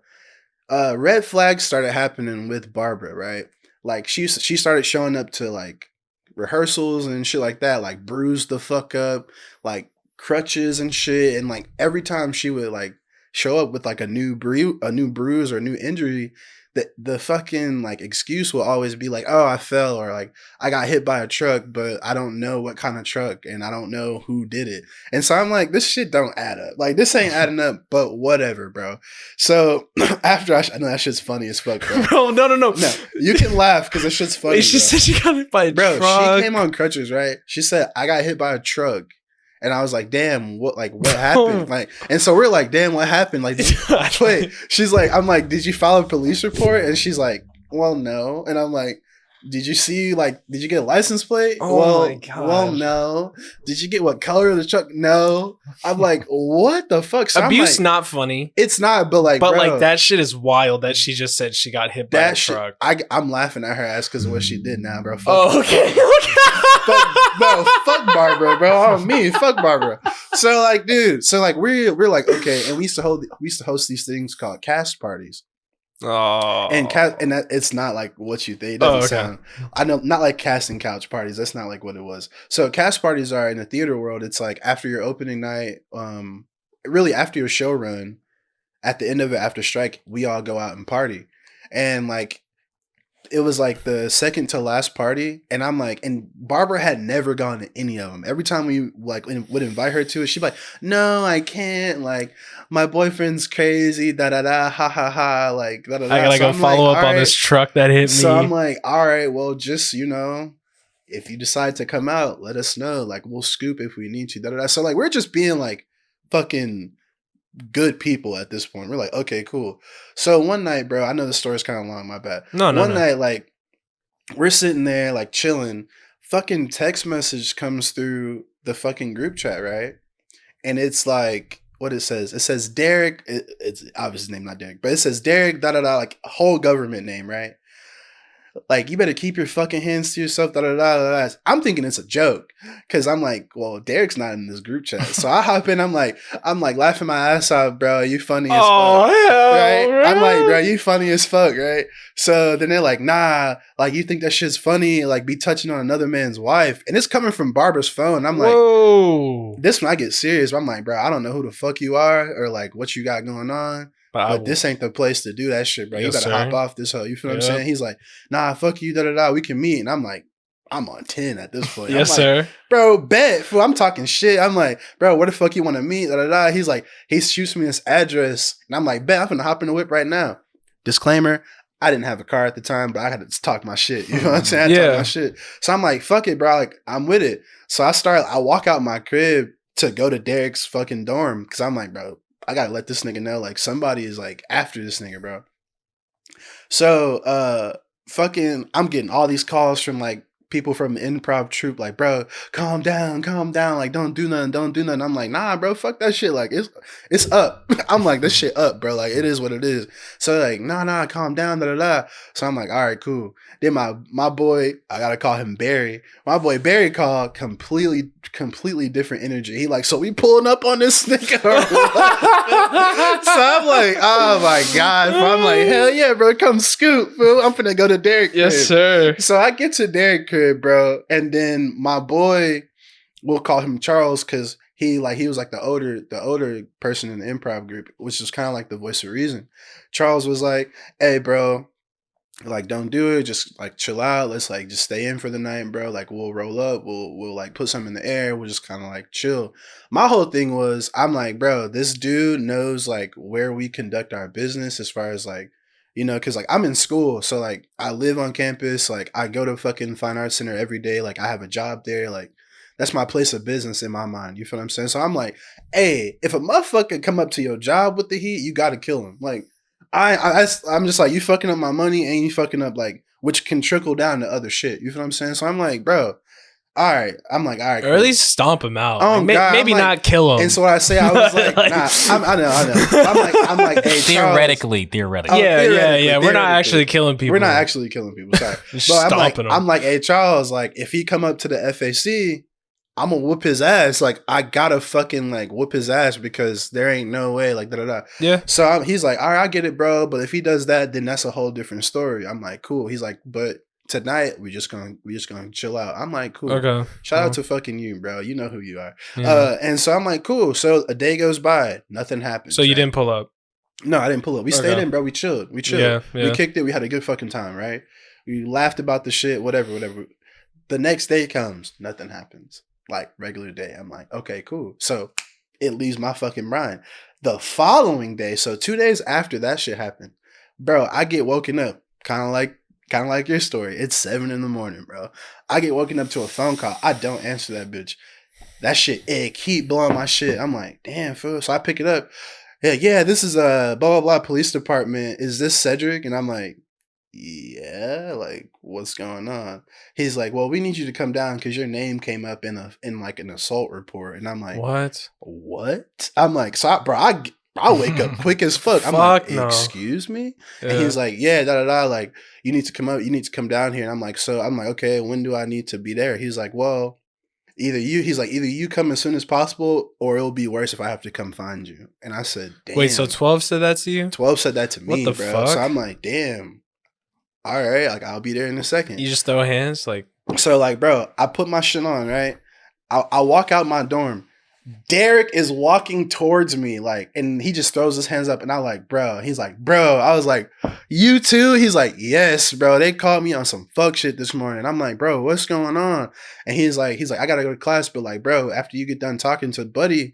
red flags started happening with Barbara, right? Like she started showing up to like rehearsals and shit like that, like bruised the fuck up, like crutches and shit. And like every time she would like show up with like a new bruise or a new injury, the fucking like excuse will always be like, oh, I fell, or like I got hit by a truck, but I don't know what kind of truck and I don't know who did it. And so I'm like, this shit don't add up. Like this ain't adding up, but whatever, bro. So after I know that shit's funny as fuck, bro. Bro, no. You can laugh because this shit's funny. Wait, she said she got hit by a truck. She came on crutches, right? She said, I got hit by a truck. And I was like, damn, what happened? Like, and so we're like, damn, what happened? Like, wait, she's like, I'm like, did you file a police report? And she's like, well, no. And I'm like, did you get a license plate? Oh my God. Well, no. Did you get what color of the truck? No. I'm like, what the fuck? So Abuse not funny. It's not, but bro, like that shit is wild that she just said she got hit by a truck. I'm laughing at her ass because of what she did now, bro. Okay. Fuck Barbara, bro. On me, fuck Barbara. So like, dude, we're like, okay, and we used to host these things called cast parties. Oh, and that it's not like what you think. It doesn't sound. I know, not like casting couch parties. That's not like what it was. So cast parties are in the theater world. It's like after your opening night, really after your show run, at the end of it, after strike, we all go out and party, and like. It was like the second to last party, and I'm like, and Barbara had never gone to any of them. Every time we like would invite her to it, she'd be like, "No, I can't. Like, my boyfriend's crazy. Da da da. Ha ha ha. Like, da da da." I gotta go follow up on this truck that hit me. So I'm like, all right, well, just if you decide to come out, let us know. Like, we'll scoop if we need to. Da da da. So like, we're just being like, fucking. Good people at this point. We're like, okay, cool. So one night, bro, I know the story's kind of long, my bad. No. One night, like, we're sitting there, like, chilling. Fucking text message comes through the fucking group chat, right? And it's like, what it says? It says Derek. It's obviously his name, not Derek, but it says Derek, da da da, like, a whole government name, right? Like, you better keep your fucking hands to yourself, da da da da da. I'm thinking it's a joke. Cause I'm like, well, Derek's not in this group chat. So I hop in, I'm like laughing my ass off, bro. You funny as fuck. Right? I'm like, bro, you funny as fuck, right? So then they're like, nah, like you think that shit's funny, like be touching on another man's wife. And it's coming from Barbara's phone. I'm like, whoa. This when I get serious, I'm like, bro, I don't know who the fuck you are or like what you got going on. But this ain't the place to do that shit, bro. You gotta hop off this hoe. You feel what I'm saying? He's like, nah, fuck you, da da da. We can meet. And I'm like, I'm on 10 at this point. Yes, sir. Bro, bet. Fool, I'm talking shit. I'm like, bro, where the fuck you want to meet? Da da da. He's like, he shoots me this address. And I'm like, bet, I'm gonna hop in the whip right now. Disclaimer, I didn't have a car at the time, but I had to talk my shit. You know what I'm saying? I talk my shit. So I'm like, fuck it, bro. Like, I'm with it. So I walk out my crib to go to Derek's fucking dorm. Cause I'm like, bro, I gotta let this nigga know, like, somebody is like after this nigga, bro. So, fucking, I'm getting all these calls from like people from the improv troupe, like, bro, calm down, like, don't do nothing, don't do nothing. I'm like, nah, bro, fuck that shit, like, it's up. I'm like, this shit up, bro, like, it is what it is. So like, nah, calm down, da da da. So I'm like, all right, cool. Then my boy, I gotta call him Barry. My boy Barry called, completely different energy. He like, so we pulling up on this nigga or what? So I'm like, oh my god. So I'm like, hell yeah, bro, come scoop, bro. I'm finna go to Derek crib. Yes, sir. So I get to Derek crib, bro, and then my boy, we'll call him Charles, because he was like the older person in the improv group, which is kind of like the voice of reason. Charles was like, hey, bro, like, don't do it, just like chill out, let's like just stay in for the night, bro, like we'll roll up, we'll like put something in the air, we'll just kind of like chill. My whole thing was, I'm like, bro, this dude knows like where we conduct our business, as far as like, you know, because like I'm in school, so like I live on campus, like I go to fucking Fine Arts Center every day, like I have a job there, like that's my place of business in my mind, you feel what I'm saying? So I'm like, hey, if a motherfucker come up to your job with the heat, you gotta kill him. Like, I'm just like, you fucking up my money and you fucking up like, which can trickle down to other shit. You feel what I'm saying? So I'm like, bro, all right. I'm like, all right, Or cool. at least stomp him out. Oh, Like, God, maybe I'm like, not kill him. And so when I say, I was like, Like- nah, I know. I'm like, hey, Theoretically. Oh, yeah. We're not actually killing people. We're not actually killing people. Sorry. Just But stomping them. I'm like, hey, Charles, like, if he come up to the FAC, I'm gonna whoop his ass. Like, I gotta fucking like whoop his ass, because there ain't no way, like, da da da. Yeah. So he's like, all right, I get it, bro. But if he does that, then that's a whole different story. I'm like, cool. He's like, but tonight we just gonna chill out. I'm like, cool. Okay. Shout out to fucking you, bro. You know who you are. Yeah. And so I'm like, cool. So a day goes by, nothing happens. So you right? didn't pull up? No, I didn't pull up. We stayed in, bro. We chilled. Yeah. We kicked it. We had a good fucking time, right? We laughed about the shit, whatever. The next day comes, nothing happens. Like, regular day. I'm like, okay, cool. So it leaves my fucking mind. The following day, so 2 days after that shit happened, bro, I get woken up, kind of like your story. It's 7 a.m, bro. I get woken up to a phone call. I don't answer that bitch. That shit, it keep blowing my shit. I'm like, damn, fool. So I pick it up. Yeah, this is a blah blah blah police department. Is this Cedric? And I'm like, yeah, like, what's going on? He's like, well, we need you to come down because your name came up in like an assault report. And I'm like, what? I'm like, so I wake up quick as fuck. I'm like, excuse me? Yeah. And he's like, yeah, da da da, like, you need to come down here. And I'm like, okay, when do I need to be there? He's like, well, either you come as soon as possible, or it'll be worse if I have to come find you. And I said, damn. Wait, so 12 said that to you? 12 said that to me, what the bro. Fuck? So I'm like, damn. All right, like, I'll be there in a second. You just throw hands, like. So, like, bro, I put my shit on, right? I walk out my dorm. Derek is walking towards me, like, and he just throws his hands up, and I'm like, bro. He's like, bro. I was like, you too? He's like, yes, bro. They called me on some fuck shit this morning. I'm like, bro, what's going on? And he's like, I gotta go to class, but like, bro, after you get done talking to Buddy,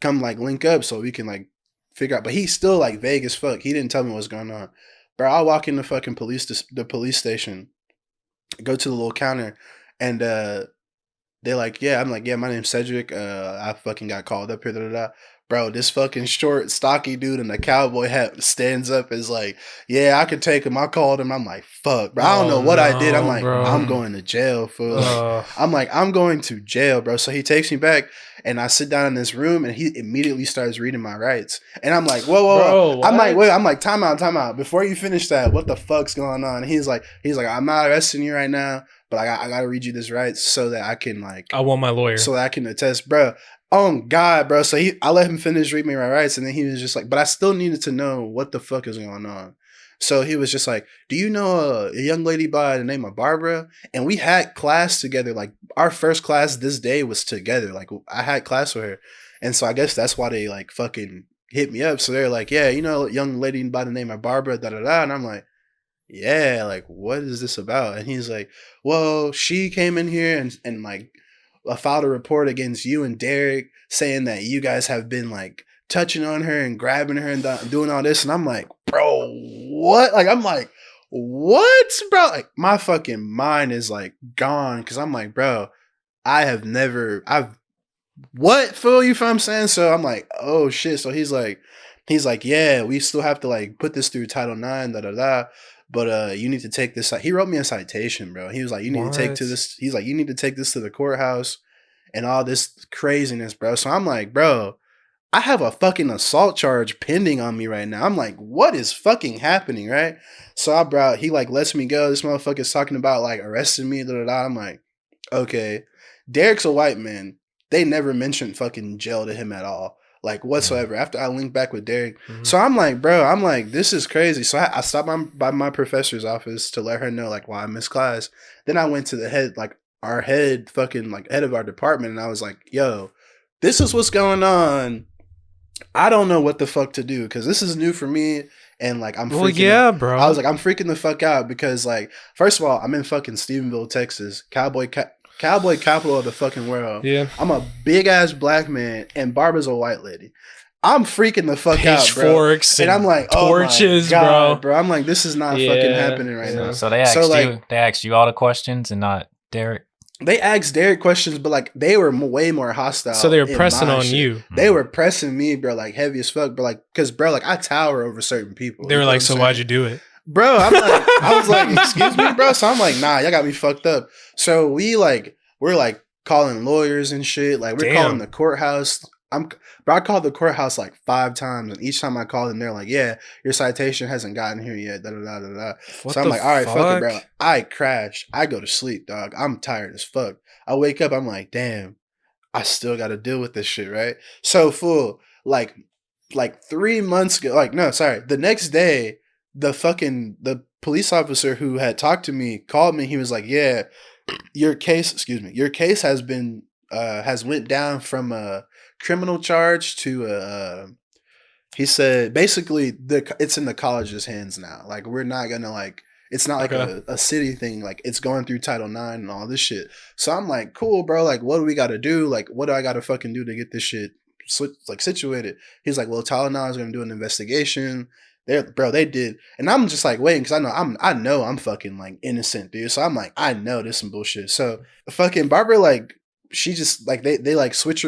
come like link up so we can like figure out. But he's still like vague as fuck. He didn't tell me what's going on. Bro, I walk in the fucking the police station, go to the little counter, and they're like, yeah. I'm like, yeah, my name's Cedric. I fucking got called up here. Da, da, da. Bro, this fucking short, stocky dude in a cowboy hat stands up and is like, yeah, I could take him. I called him. I'm like, fuck, bro. I don't know what I did. I'm like, bro, I'm going to jail, fool. I'm going to jail, bro. So he takes me back, and I sit down in this room, and he immediately starts reading my rights. And I'm like, whoa. I'm like, wait. I'm like, time out. Before you finish that, what the fuck's going on? And he's like, I'm not arresting you right now, but I gotta read you this rights so that I can like. I want my lawyer. So that I can attest, bro. Oh God, bro. So I let him finish reading me my rights, and then he was just like, but I still needed to know what the fuck is going on. So he was just like, do you know a young lady by the name of Barbara? And we had class together. Like, our first class this day was together. Like, I had class with her. And so I guess that's why they like fucking hit me up. So they're like, yeah, you know, a young lady by the name of Barbara, da da da. And I'm like, yeah, like, what is this about? And he's like, well, she came in here and like filed a report against you and Derek, saying that you guys have been like touching on her and grabbing her and doing all this. And I'm like, bro, what? Like, I'm like, what, bro? Like, my fucking mind is like gone, because I'm like, bro, what, fool? You feel what I'm saying? So I'm like, oh shit. So he's like, He's like, yeah, we still have to like put this through Title IX, da da da. But you need to take this. He wrote me a citation, bro. He was like, you need to take to What? this. He's like, you need to take this to the courthouse and all this craziness, bro. So I'm like, bro, I have a fucking assault charge pending on me right now. I'm like, what is fucking happening, right? So he like lets me go. This motherfucker's talking about like arresting me, da da da. I'm like, okay. Derek's a white man. They never mentioned fucking jail to him at all, like whatsoever. After I linked back with Derek, so I'm like, bro, I'm like, this is crazy. So I stopped by my professor's office to let her know like why I missed class. Then I went to the head, like our head, fucking like head of our department, and I was like, yo, this is what's going on. I don't know what the fuck to do because this is new for me, and like I'm freaking. Well, yeah, bro. I was like, I'm freaking the fuck out because like, first of all, I'm in fucking Stephenville, Texas, cowboy capital of the fucking world. Yeah. I'm a big ass black man, and Barbara's a white lady. I'm freaking the fuck out, bro. Pitchforks And I'm like, torches, oh my God, bro. I'm like, this is not fucking happening right now. So they asked you all the questions and not Derek. They asked Derek questions, but like they were way more hostile. So they were pressing on you. They were pressing me, bro, like heavy as fuck, bro, like because bro, like I tower over certain people. They were like, so why'd you do it? Bro, I was like, excuse me, bro. So I'm like, nah, y'all got me fucked up. So we're like calling lawyers and shit. Like we're calling the courthouse. I called the courthouse like 5 times, and each time I called them, they're like, yeah, your citation hasn't gotten here yet. Da da da da da. So I'm like, all right, fuck it, bro. I crash. I go to sleep, dog. I'm tired as fuck. I wake up. I'm like, damn, I still got to deal with this shit, right? So full like 3 months ago, like no, sorry, the next day, the police officer who had talked to me called me. He was like, yeah, your case has been has went down from a criminal charge to he said basically it's in the college's hands now. Like we're not gonna like, it's not like a city thing. Like it's going through Title IX and all this shit. So I'm like, cool, bro. Like what do we got to do? Like what do I got to fucking do to get this shit like situated? He's like, well, Title IX is gonna do an investigation. They did, and I'm just like waiting because I know I'm fucking like innocent, dude. So I'm like, I know this some bullshit. So fucking Barbara, like she just like they like switch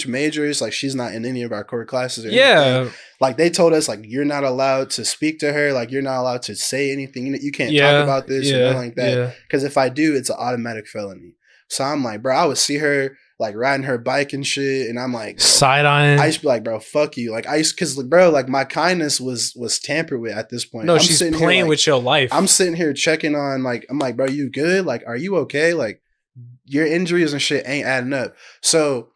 majors. Like she's not in any of our core classes or anything. Like they told us like you're not allowed to speak to her. Like you're not allowed to say anything. You can't talk about this or nothing like that. Because if I do, it's an automatic felony. So I'm like, bro, I would see her like riding her bike and shit, and I'm like, side eyeing. I used to be like, bro, fuck you. Like because bro, like my kindness was tampered with at this point. No, she's playing here, with your life. I'm sitting here checking on like, I'm like, bro, you good? Like, are you okay? Like your injuries and shit ain't adding up. So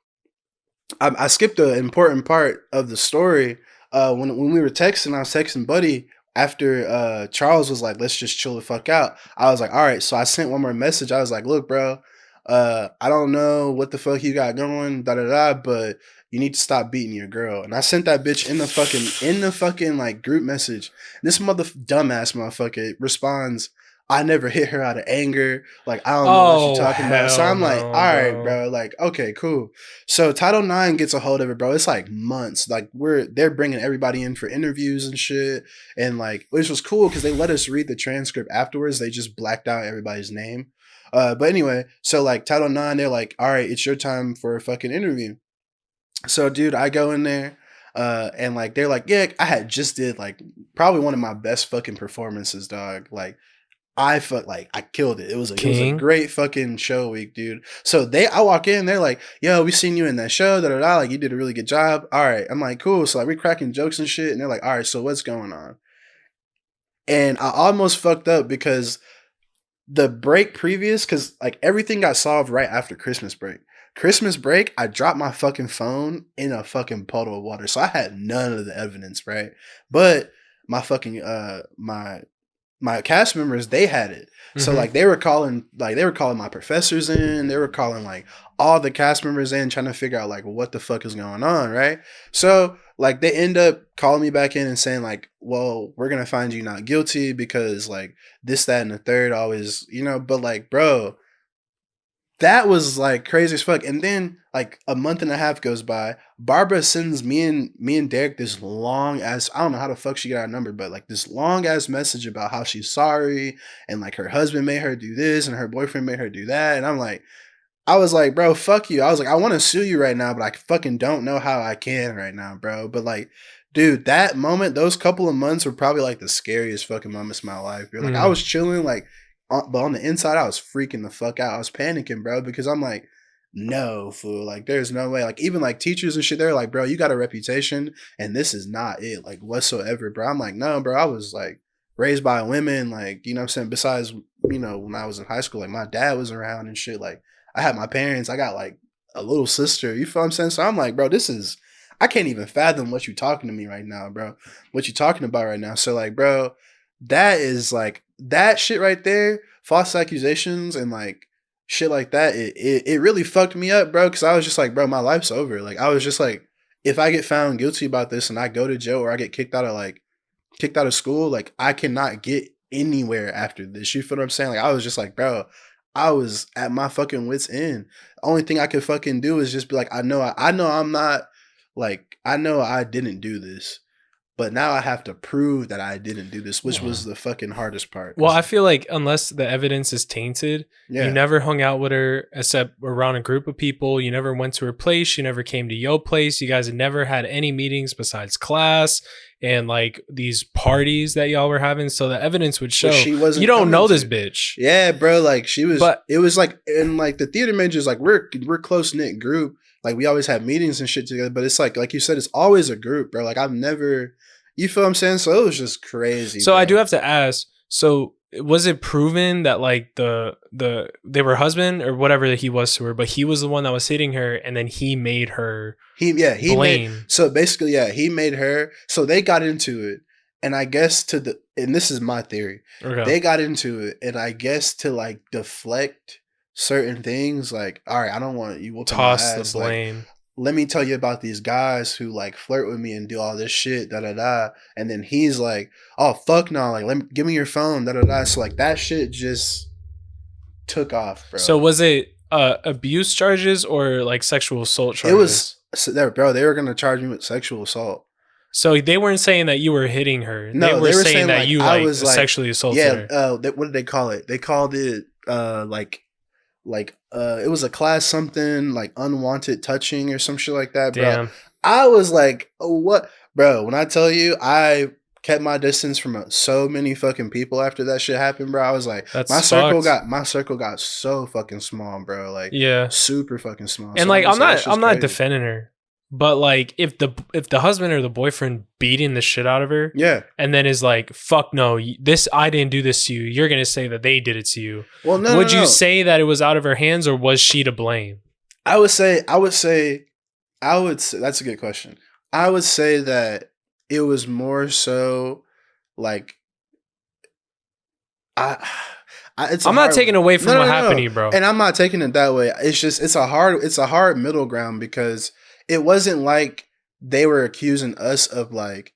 I skipped the important part of the story. When we were texting, I was texting Buddy after Charles was like, let's just chill the fuck out. I was like, all right. So I sent one more message. I was like, look, bro, I don't know what the fuck you got going, da da da, but you need to stop beating your girl. And I sent that bitch in the fucking like group message. This dumbass motherfucker responds, I never hit her out of anger. Like, I don't know what you're talking about. So I'm like, all right, bro. Like, okay, cool. So Title IX gets a hold of it, bro. It's like months. Like they're bringing everybody in for interviews and shit. And like, which was cool because they let us read the transcript afterwards. They just blacked out everybody's name. But anyway, so like Title IX, they're like, all right, it's your time for a fucking interview. So dude, I go in there. And like, they're like, yeah, I had just did like probably one of my best fucking performances, dog. Like, I killed it. It was a great fucking show week, dude. So I walk in, they're like, yo, we seen you in that show, da da da. Like you did a really good job. All right. I'm like, cool. So like we're cracking jokes and shit. And they're like, all right, so what's going on? And I almost fucked up because the break previous, because like everything got solved right after Christmas break. Christmas break, I dropped my fucking phone in a fucking puddle of water. So I had none of the evidence, right? But my fucking my cast members, they had it. So like they were calling my professors in, they were calling like all the cast members in, trying to figure out like what the fuck is going on, right? So like they end up calling me back in and saying like, well, we're gonna find you not guilty because like this, that, and the third always, but like, bro, that was like crazy as fuck. And then like a month and a half goes by. Barbara sends me and Derek this long ass, I don't know how the fuck she got our number, but like this long ass message about how she's sorry and like her husband made her do this and her boyfriend made her do that. And I was like, bro, fuck you. I was like, I want to sue you right now, but I fucking don't know how I can right now, bro. But like, Dude, that moment, those couple of months were probably like the scariest fucking moments of my life, bro. Like I was chilling, like, but on the inside, I was freaking the fuck out. I was panicking, bro, because I'm like, no, fool. Like, there's no way. Like, even like teachers and shit, they're like, bro, you got a reputation, and this is not it, like, whatsoever, bro. I'm like, no, bro. I was like raised by women, like, you know what I'm saying? Besides, you know, when I was in high school, like my dad was around and shit. Like, I had my parents, I got like a little sister, you feel what I'm saying? So I'm like, bro, this is, I can't even fathom what you talking to me right now, bro. What you talking about right now. So like, bro, that is like that shit right there, false accusations and like shit like that. It really fucked me up, bro. Cause I was just like, bro, my life's over. Like I was just like, if I get found guilty about this and I go to jail or I get kicked out of school, like I cannot get anywhere after this. You feel what I'm saying? Like I was just like, bro, I was at my fucking wit's end. The only thing I could fucking do is just be like, I know I'm not, like, I know I didn't do this, but now I have to prove that I didn't do this, which was the fucking hardest part. Well, I feel like unless the evidence is tainted, you never hung out with her except around a group of people. You never went to her place. You never came to your place. You guys had never had any meetings besides class and like these parties that y'all were having. So the evidence would show she wasn't you don't know this to. bitch. Yeah, bro. Like she was, but it was like, and like the theater majors, like we're close knit group. Like we always have meetings and shit together, but it's like you said, it's always a group, bro. Like I've never, you feel what I'm saying? So it was just crazy. So bro. I do have to ask, so was it proven that like they were husband or whatever that he was to her, but he was the one that was hitting her and then he made her he blame. made, so basically, yeah, he made her, so they got into it. And I guess and this is my theory, they got into it and I guess to like deflect certain things, like, all right, I don't want you will toss the blame. Like, let me tell you about these guys who like flirt with me and do all this shit, da da da. And then he's like, oh fuck no, like give me your phone, da da da. So like that shit just took off, bro. So was it abuse charges or like sexual assault charges? It was, bro, they were gonna charge me with sexual assault. So they weren't saying that you were hitting her. No, they were saying that like, you I was sexually assaulted her. Yeah, what did they call it? They called it it was a class something like unwanted touching or some shit like that, bro. Damn. I was like, oh, what, bro? When I tell you, I kept my distance from so many fucking people after that shit happened, bro. I was like, my circle got so fucking small, bro. Like, yeah, super fucking small. And so like, I'm not defending her. But like if the husband or the boyfriend beating the shit out of her, yeah, and then is like, fuck no, this, I didn't do this to you, you're gonna say that they did it to you. Well, no, would you say that it was out of her hands or was she to blame? I would say that's a good question. I would say that it was more so like I'm not taking away from what happened to you, bro. And I'm not taking it that way. It's just it's a hard middle ground because it wasn't like they were accusing us of like,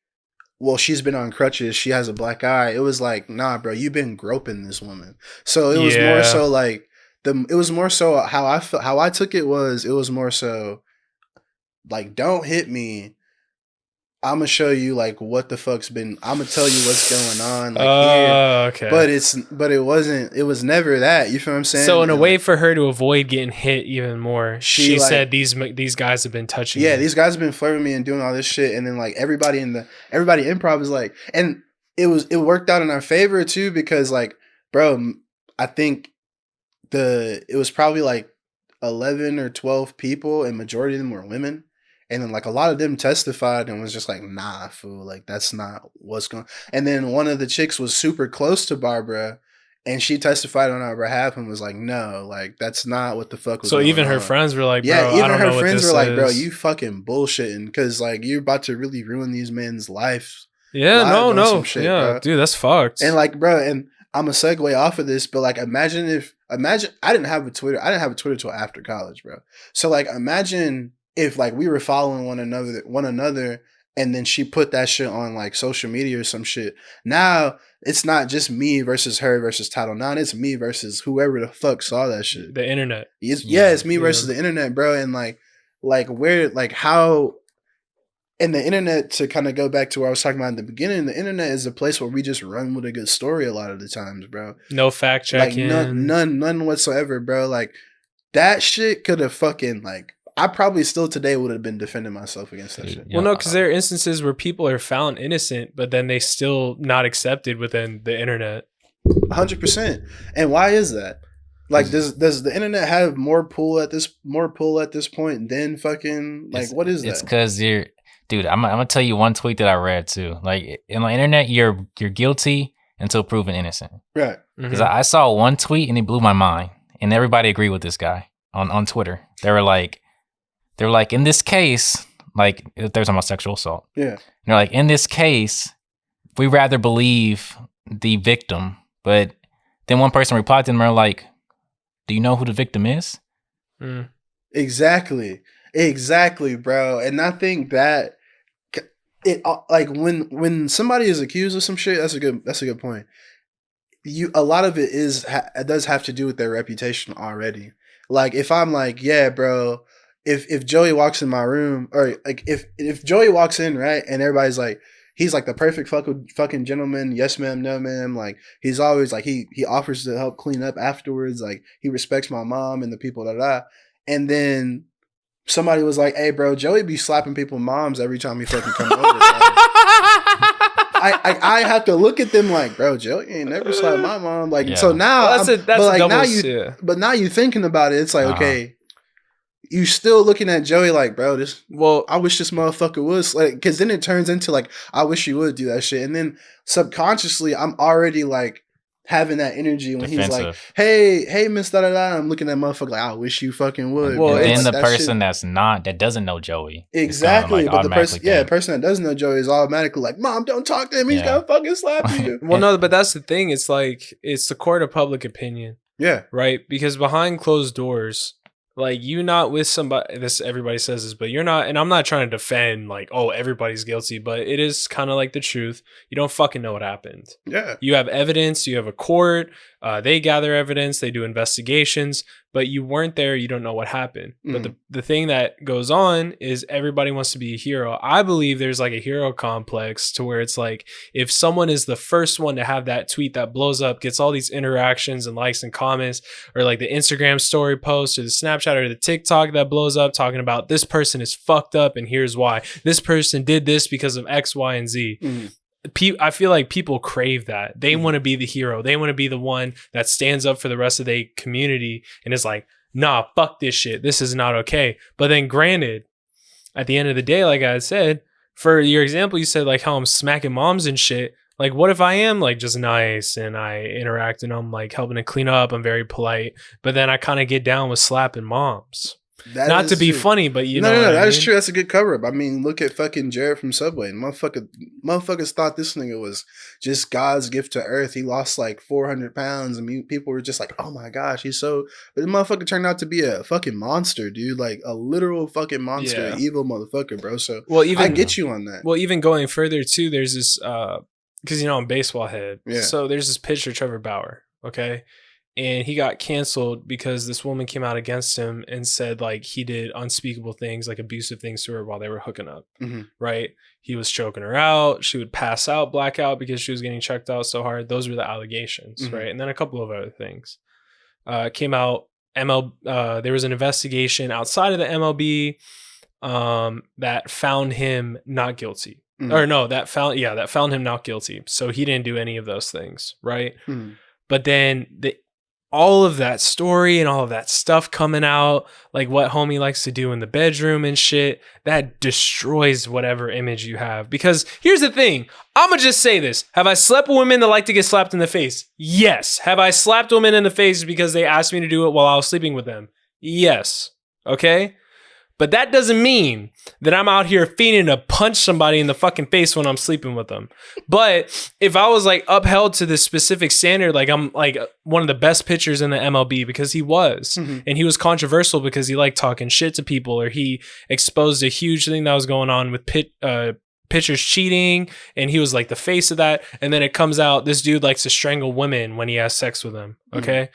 well, she's been on crutches, she has a black eye. It was like, nah, bro, you've been groping this woman. So it was more so like it was more so how I felt, how I took it was more so like, don't hit me. I'm gonna show you like what the fuck's been. I'm gonna tell you what's going on. Like, okay. But it wasn't. It was never that. You feel what I'm saying? So in a way, for her to avoid getting hit even more, she like, said these guys have been touching. Yeah, me. These guys have been flirting with me and doing all this shit. And then like everybody improv is like, and it worked out in our favor too because like, bro, I think it was probably like 11 or 12 people, and majority of them were women. And then like a lot of them testified and was just like, nah, fool, like that's not what's going on. And then one of the chicks was super close to Barbara and she testified on our behalf and was like, no, like that's not what the fuck was going on. So even her friends were like, bro, yeah, even I don't her know friends what this were like, is. bro, you fucking bullshitting because like you're about to really ruin these men's lives. Yeah, no. Shit, yeah, bro. Dude, that's fucked. And like, bro, and I'm a segue off of this, but like imagine I didn't have a Twitter. I didn't have a Twitter till after college, bro. So like imagine if like we were following one another and then she put that shit on like social media or some shit. Now it's not just me versus her versus Title IX. It's me versus whoever the fuck saw that shit. The internet. It's me versus the internet, bro. And like where, like how, and the internet, to kind of go back to what I was talking about in the beginning, the internet is a place where we just run with a good story a lot of the times, bro. No fact checking. Like none whatsoever, bro. Like that shit could have fucking like, I probably still today would have been defending myself against that shit. Yeah. Well, no, because there are instances where people are found innocent, but then they still not accepted within the internet. 100%. And why is that? Like, does the internet have more pull at this point than fucking like what is that? It's because dude. I'm gonna tell you one tweet that I read too. Like in the internet, you're guilty until proven innocent. Right. Because I saw one tweet and it blew my mind, and everybody agreed with this guy on Twitter. They were like, in this case, like if there's about sexual assault. Yeah. And they're like, in this case, we rather believe the victim, but then one person replied to them, and they're like, do you know who the victim is? Exactly, bro. And I think that it like when somebody is accused of some shit, that's a good point. A lot of it it does have to do with their reputation already. Like if I'm like, yeah, bro, if Joey walks in my room, or like if Joey walks in, right, and everybody's like, he's like the perfect fucking gentleman. Yes, ma'am. No, ma'am. Like he's always like he offers to help clean up afterwards. Like he respects my mom and the people And then somebody was like, "Hey, bro, Joey be slapping people's moms every time he fucking come over." I have to look at them like, bro, Joey ain't never slapped my mom. Like so now, but now you thinking about it, it's like okay. You still looking at Joey like, bro, I wish this motherfucker was like, because then it turns into like, I wish he would do that shit. And then subconsciously, I'm already like having that energy when defensive. He's like, hey, Miss da da da. I'm looking at motherfucker like, I wish you fucking would. Well, and then the person that doesn't know Joey. Exactly. But the person that doesn't know Joey is automatically like, Mom, don't talk to him. He's gonna fucking slap you. Well, no, but that's the thing. It's like, it's the court of public opinion. Yeah. Right? Because behind closed doors, like you not with somebody, everybody says this, but you're not, and I'm not trying to defend like, oh, everybody's guilty, but it is kind of like the truth. You don't fucking know what happened. Yeah. You have evidence, you have a court, they gather evidence, they do investigations, but you weren't there, you don't know what happened. But the thing that goes on is everybody wants to be a hero. I believe there's like a hero complex to where it's like, if someone is the first one to have that tweet that blows up, gets all these interactions and likes and comments, or like the Instagram story post or the Snapchat or the TikTok that blows up talking about this person is fucked up and here's why. This person did this because of X, Y, and Z. I feel like people crave that. They want to be the hero. They want to be the one that stands up for the rest of the community and is like, nah, fuck this shit. This is not okay. But then granted, at the end of the day, like I said, for your example, you said like how I'm smacking moms and shit. Like, what if I am like just nice and I interact and I'm like helping to clean up, I'm very polite, but then I kind of get down with slapping moms? Not to be funny, but you know. No, that is true. That's a good cover up. I mean, look at fucking Jared from Subway. Motherfuckers thought this nigga was just God's gift to earth. He lost like 400 pounds, and people were just like, "Oh my gosh, he's so." But the motherfucker turned out to be a fucking monster, dude. Like a literal fucking monster, evil motherfucker, bro. So I get you on that. Well, even going further too, there's this because you know I'm baseball head. Yeah. So there's this pitcher, Trevor Bauer. Okay. And he got canceled because this woman came out against him and said like he did unspeakable things, like abusive things to her while they were hooking up, right? He was choking her out. She would pass out, black out because she was getting checked out so hard. Those were the allegations, right? And then a couple of other things came out. There was an investigation outside of the MLB that found him not guilty. Or no, that found him not guilty. So he didn't do any of those things, right? But then all of that story and all of that stuff coming out, like what homie likes to do in the bedroom and shit, that destroys whatever image you have. Because here's the thing, I'm gonna just say this. Have I slept with women that like to get slapped in the face? Yes. Have I slapped women in the face because they asked me to do it while I was sleeping with them? Yes. Okay? But that doesn't mean that I'm out here fiending to punch somebody in the fucking face when I'm sleeping with them. But if I was like upheld to this specific standard, like I'm like one of the best pitchers in the MLB because he was, and he was controversial because he liked talking shit to people, or he exposed a huge thing that was going on with pitchers cheating, and he was like the face of that. And then it comes out this dude likes to strangle women when he has sex with them. Okay,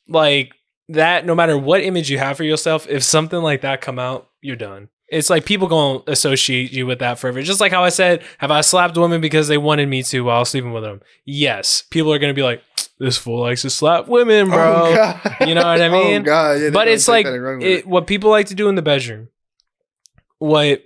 like. That no matter what image you have for yourself, if something like that come out, you're done. It's like people gonna associate you with that forever. Just like how I said, have I slapped women because they wanted me to while I was sleeping with them? Yes. People are gonna be like, this fool likes to slap women, bro. Oh, God. You know what I mean? Oh, God. Yeah, But it's like what people like to do in the bedroom. What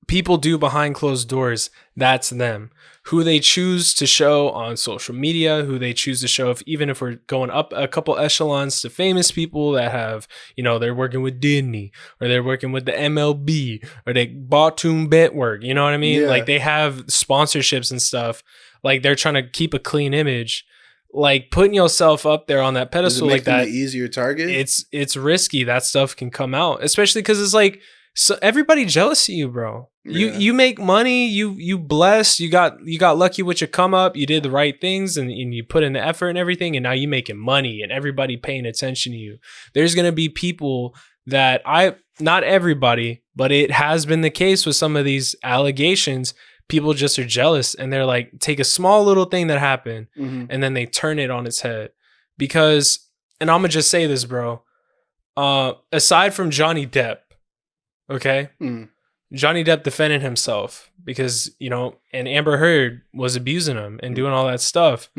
people do behind closed doors, that's them. Who they choose to show on social media, who they choose to show, even if we're going up a couple echelons to famous people that have, they're working with Disney, or they're working with the MLB, or they Batum Betwork, you know what I mean? Yeah. Like they have sponsorships and stuff. Like they're trying to keep a clean image. Like putting yourself up there on that pedestal like that, an easier target. It's risky. That stuff can come out, especially because it's like, so everybody jealous of you, bro. Yeah. You make money, you blessed, you got lucky with your come up, you did the right things and you put in the effort and everything, and now you making money and everybody paying attention to you. There's gonna be people that not everybody, but it has been the case with some of these allegations. People just are jealous and they're like, take a small little thing that happened and then they turn it on its head. Because, and I'm gonna just say this, bro. Aside from Johnny Depp, okay? Johnny Depp defended himself because, and Amber Heard was abusing him and doing all that stuff.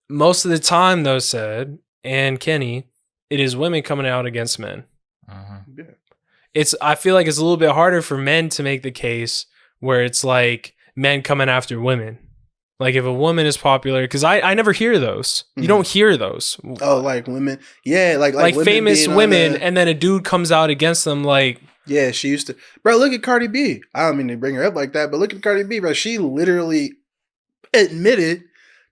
Most of the time, though, said, and Kenny, it is women coming out against men. Yeah. I feel like it's a little bit harder for men to make the case where it's like men coming after women. Like if a woman is popular, because I never hear those. You don't hear those. Oh, like women. Yeah, like women famous women, and then a dude comes out against them like... Yeah, she used to... Bro, look at Cardi B. I don't mean to bring her up like that, but look at Cardi B, bro. She literally admitted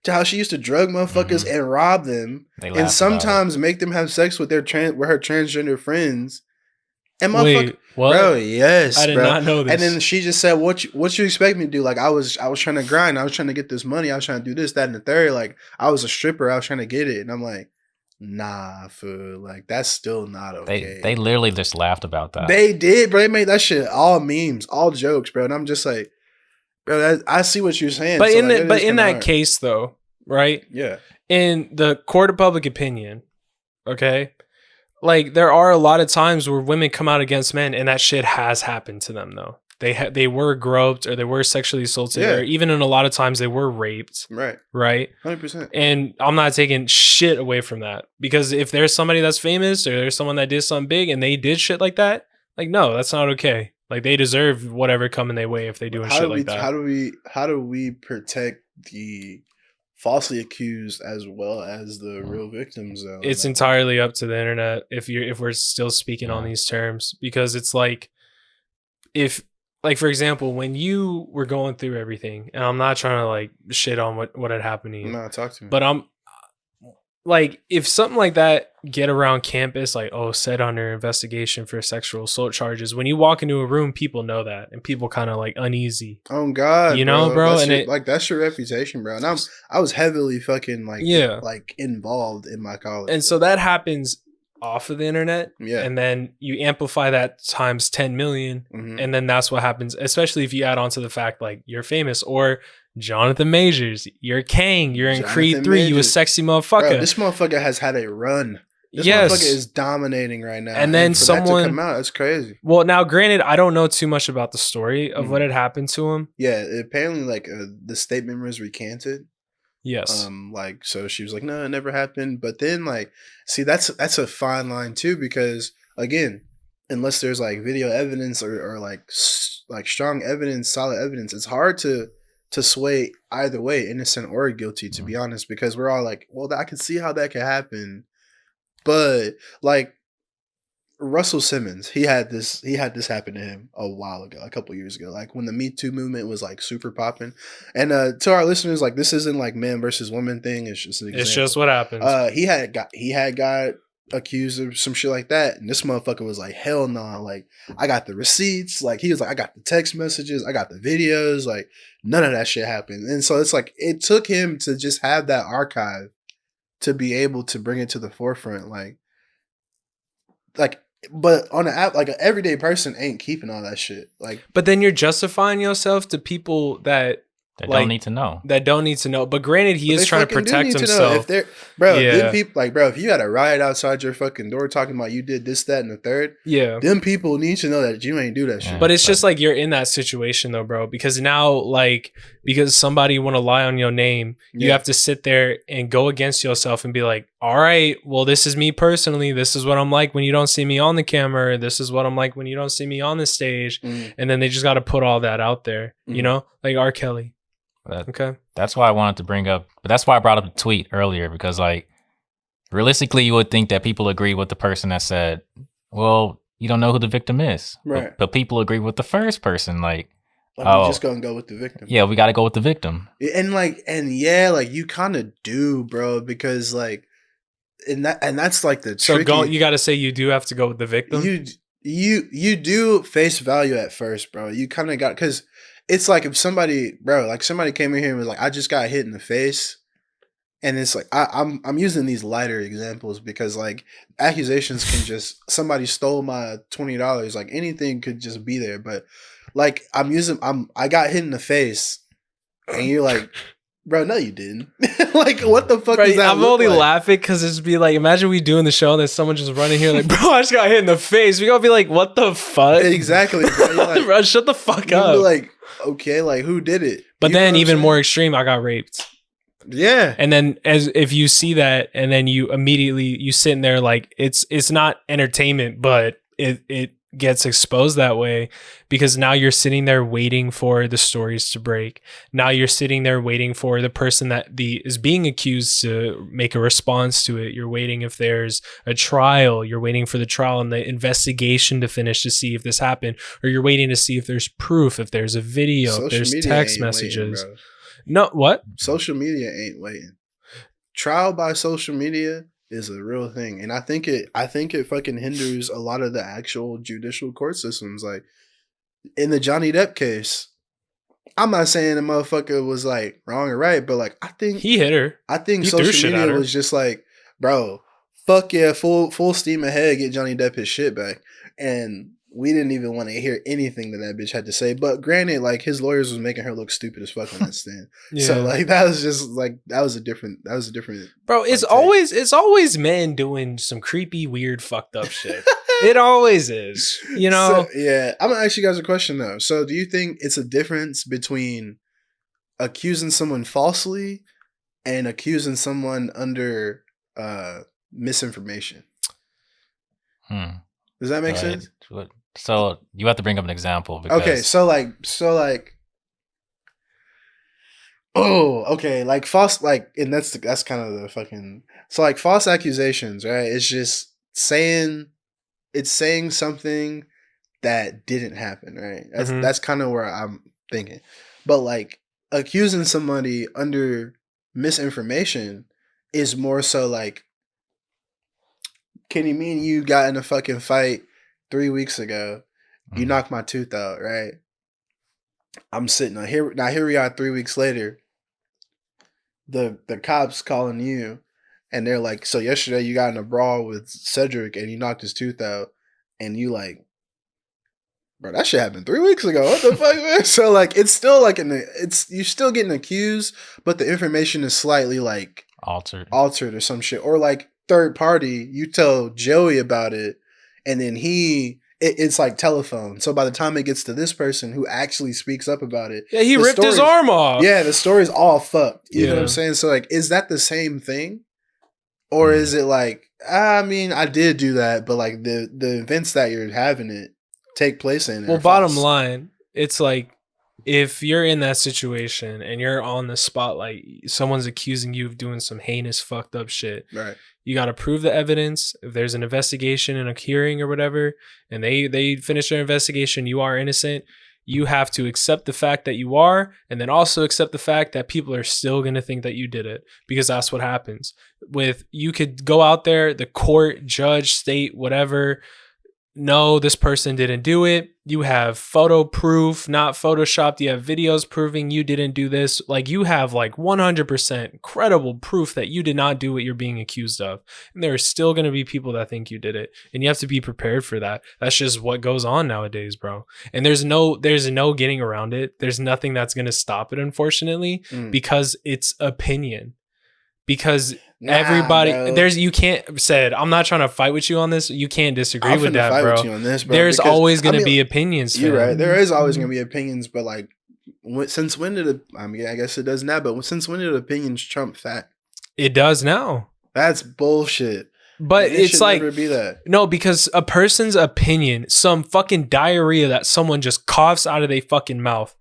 to how she used to drug motherfuckers and rob them, and sometimes make them have sex with her transgender friends. And wait, what? Bro, yes, I did not know this. And then she just said, "What you expect me to do? Like I was trying to grind. I was trying to get this money. I was trying to do this, that, and the third. Like I was a stripper. I was trying to get it." And I'm like, nah, fool. Like that's still not okay. They literally just laughed about that. They did, bro. They made that shit all memes, all jokes, bro. And I'm just like, bro, I see what you're saying. But so in that case, though, right? Yeah. In the court of public opinion, okay. Like there are a lot of times where women come out against men, and that shit has happened to them. Though they were groped, or they were sexually assaulted, or even in a lot of times they were raped. Right. 100%. And I'm not taking shit away from that, because if there's somebody that's famous or there's someone that did something big and they did shit like that, like no, that's not okay. Like they deserve whatever coming their way if they doing shit like that. How do we protect the falsely accused as well as the real victims, though? It's entirely up to the internet if we're still speaking on these terms, because it's like, if like for example, when you were going through everything, and I'm not trying to like shit on what had happened to you. No, talk to me. But I'm like, if something like that get around campus, like, oh, set under investigation for sexual assault charges, when you walk into a room, people know that, and people kind of like uneasy. Oh God, you know, bro, that's and that's your reputation, bro. And I was heavily fucking like involved in my college, and so that happens off of the internet, yeah, and then you amplify that times 10 million, and then that's what happens. Especially if you add on to the fact like you're famous, or Jonathan Majors, you're Kang, you're in Creed 3, you a sexy motherfucker. Bro, this motherfucker has had a run. This motherfucker is dominating right now. And then someone that to come out, it's crazy. Well, now granted, I don't know too much about the story of what had happened to him. Yeah, apparently like the statement was recanted. Yes. Like so she was like, no, it never happened. But then like, see, that's a fine line too, because again, unless there's like video evidence or like strong evidence, solid evidence, it's hard to sway either way, innocent or guilty, to be honest, because we're all like, well, I can see how that could happen. But like Russell Simmons, he had this happen to him a while ago, a couple years ago, like when the Me Too movement was like super popping. And to our listeners, like this isn't like man versus woman thing. It's just an example. It's just what happens. He had got accused of some shit like that, and this motherfucker was like, hell no, like I got the receipts, like he was like, I got the text messages, I got the videos, like none of that shit happened. And so it's like it took him to just have that archive to be able to bring it to the forefront, like but on the app, like an everyday person ain't keeping all that shit. Like, but then you're justifying yourself to people that don't need to know. That don't need to know. But granted, he is trying to protect himself. Them people, like, bro, if you got a riot outside your fucking door talking about you did this, that, and the third, them people need to know that you ain't do that shit. But it's just like you're in that situation though, bro, because now like because somebody want to lie on your name. You have to sit there and go against yourself and be like, all right, well, this is me personally. This is what I'm like when you don't see me on the camera. This is what I'm like when you don't see me on the stage. And then they just got to put all that out there, you know, like R. Kelly. Okay. That's why I wanted to bring up, but that's why I brought up the tweet earlier, because like realistically, you would think that people agree with the person that said, well, you don't know who the victim is. Right. But people agree with the first person. Like, we just gonna go with the victim. Yeah, we got to go with the victim. And like you kind of do, bro, because like, and that's like the tricky. So you got to say you do have to go with the victim. You do face value at first, bro. You kind of got, because it's like if somebody came in here and was like, I just got hit in the face. And it's like I'm using these lighter examples because like accusations can just, somebody stole my $20, like anything could just be there. But like I got hit in the face, and you're like, bro, no, you didn't. Like, what the fuck bro, is that? I'm only laughing because it's be like, imagine we doing the show and then someone just running here like, bro, I just got hit in the face. We gonna be like, what the fuck? Exactly, bro. Like, bro, shut the fuck up. Be like, okay, like who did it? But then even more extreme, I got raped. Yeah. And then if you see that and then you sitting there like it's not entertainment, but it gets exposed that way because now you're sitting there waiting for the stories to break. Now you're sitting there waiting for the person that is being accused to make a response to it. You're waiting if there's a trial. You're waiting for the trial and the investigation to finish to see if this happened, or you're waiting to see if there's proof, if there's a video, if there's text messages. Waiting, no, what? Social media ain't waiting. Trial by social media is a real thing, and I think it fucking hinders a lot of the actual judicial court systems. Like in the Johnny Depp case, I'm not saying the motherfucker was like wrong or right, but like I think he hit her. I think social media was just like, bro, fuck yeah, full steam ahead, get Johnny Depp his shit back, and we didn't even want to hear anything that bitch had to say. But granted, like his lawyers was making her look stupid as fuck on that stand. Yeah. So like that was a different. Bro, it's always men doing some creepy, weird, fucked up shit. It always is, you know. So, yeah, I'm gonna ask you guys a question though. So do you think it's a difference between accusing someone falsely and accusing someone under misinformation? Does that make sense? So you have to bring up an example. Because... Okay, so like, oh, okay, like false, like, and that's kind of the fucking, so like false accusations, right? It's just saying something that didn't happen, right? That's kind of where I'm thinking. But like accusing somebody under misinformation is more so like, Kenny, me and you got in a fucking fight 3 weeks ago. You knocked my tooth out, right? I'm sitting here. Now here we are 3 weeks later. The cops calling you, and they're like, so yesterday you got in a brawl with Cedric and you knocked his tooth out, and you like, bro, that shit happened 3 weeks ago. What the fuck, man? So like it's still like you're still getting accused, but the information is slightly like altered or some shit. Or like third party, you tell Joey about it, and then it's like telephone. So by the time it gets to this person who actually speaks up about it, yeah, he ripped his arm off. Yeah, the story's all fucked. You know what I'm saying? So like, is that the same thing, or is it like, I mean, I did do that, but like the events that you're having it take place in? Well, bottom line, it's like if you're in that situation and you're on the spotlight, someone's accusing you of doing some heinous, fucked up shit. Right. You got to prove the evidence. If there's an investigation and a hearing or whatever, and they finish their investigation, you are innocent. You have to accept the fact that you are, and then also accept the fact that people are still going to think that you did it, because that's what happens. You could go out there, the court, judge, state, whatever, no, this person didn't do it. You have photo proof, not photoshopped. You have videos proving you didn't do this. Like you have like 100% credible proof that you did not do what you're being accused of. And there are still going to be people that think you did it. And you have to be prepared for that. That's just what goes on nowadays, bro. And there's no getting around it. There's nothing that's going to stop it, unfortunately, because it's opinion. Because everybody, you can't said, I'm not trying to fight with you on this. You can't disagree with that, bro. With you on this, bro. There's always going to be opinions. You're right. There is always going to be opinions, but like Since when did it? I mean, I guess it does now. But since when did opinions trump fact? It does now. That's bullshit. But It it's should like never be that. no, because a person's opinion, some fucking diarrhea that someone just coughs out of their fucking mouth,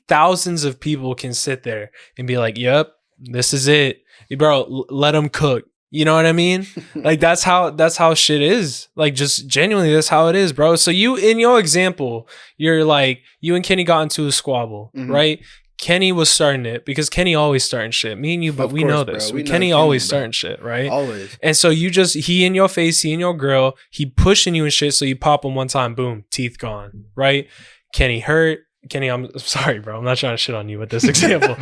thousands of people can sit there and be like, "Yep, this is it, bro. Let them cook." You know what I mean? Like that's how shit is. Like just genuinely, that's how it is, bro. So you, in your example, you're like, you and Kenny got into a squabble, right? Kenny was starting it because Kenny always starting shit. Me and you, but we know this. Kenny always starting shit, right? Always. And so you just, he in your face, he in your grill, he pushing you and shit. So you pop him one time, boom, teeth gone, right? Kenny hurt. Kenny, I'm sorry, bro. I'm not trying to shit on you with this example.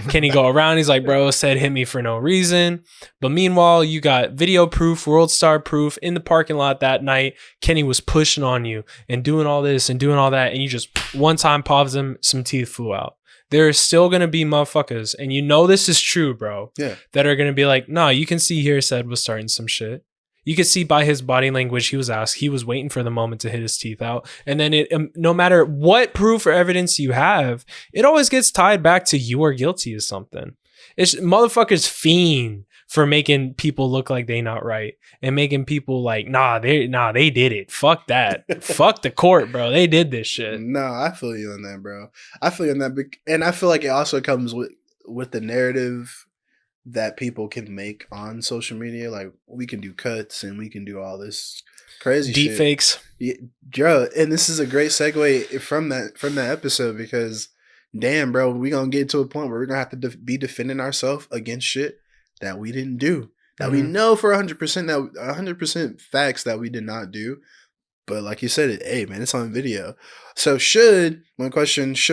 Kenny go around. He's like, bro, said hit me for no reason. But meanwhile, you got video proof, world star proof in the parking lot that night. Kenny was pushing on you and doing all this and doing all that. And you just one time popped him, some teeth flew out. There's still going to be motherfuckers, and you know this is true, bro, that are going to be like, nah, you can see here said was starting some shit. You could see by his body language, he was waiting for the moment to hit his teeth out. And then no matter what proof or evidence you have, it always gets tied back to you are guilty of something. It's motherfuckers fiend for making people look like they not right and making people like, they did it. Fuck that. Fuck the court, bro. They did this shit. No, I feel you on that, bro. I feel you on that. And I feel like it also comes with the narrative that people can make on social media. Like we can do cuts and we can do all this crazy deep shit. fakes. Yeah, bro, and this is a great segue from that episode because damn, bro, we gonna get to a point where we're gonna have to be defending ourselves against shit that we didn't do, that we know for 100% that 100% facts that we did not do. But like you said, hey man, it's on video. So should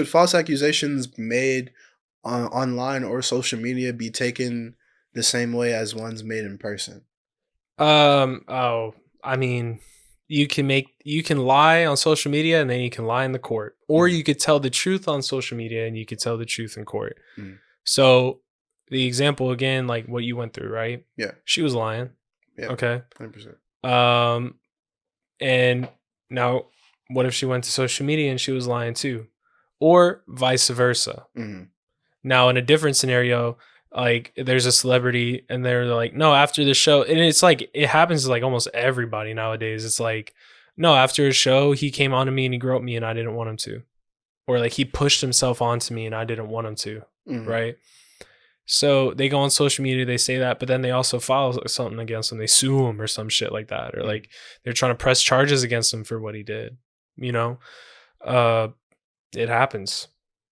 false accusations made online or social media be taken the same way as ones made in person? I mean, you can lie on social media and then you can lie in the court, or you could tell the truth on social media and you could tell the truth in court. So the example again, like what you went through, right? Yeah, she was lying. Yeah, okay, 100%. And now what if she went to social media and she was lying too, or vice versa? Now in a different scenario, like there's a celebrity and they're like, no, after the show, and it's like it happens to like almost everybody nowadays. It's like, no, after a show he came on to me and he groped me and I didn't want him to, or like he pushed himself onto me and I didn't want him to, right? So they go on social media, they say that, but then they also file something against him. They sue him or some shit like that, or like they're trying to press charges against him for what he did. You know, it happens.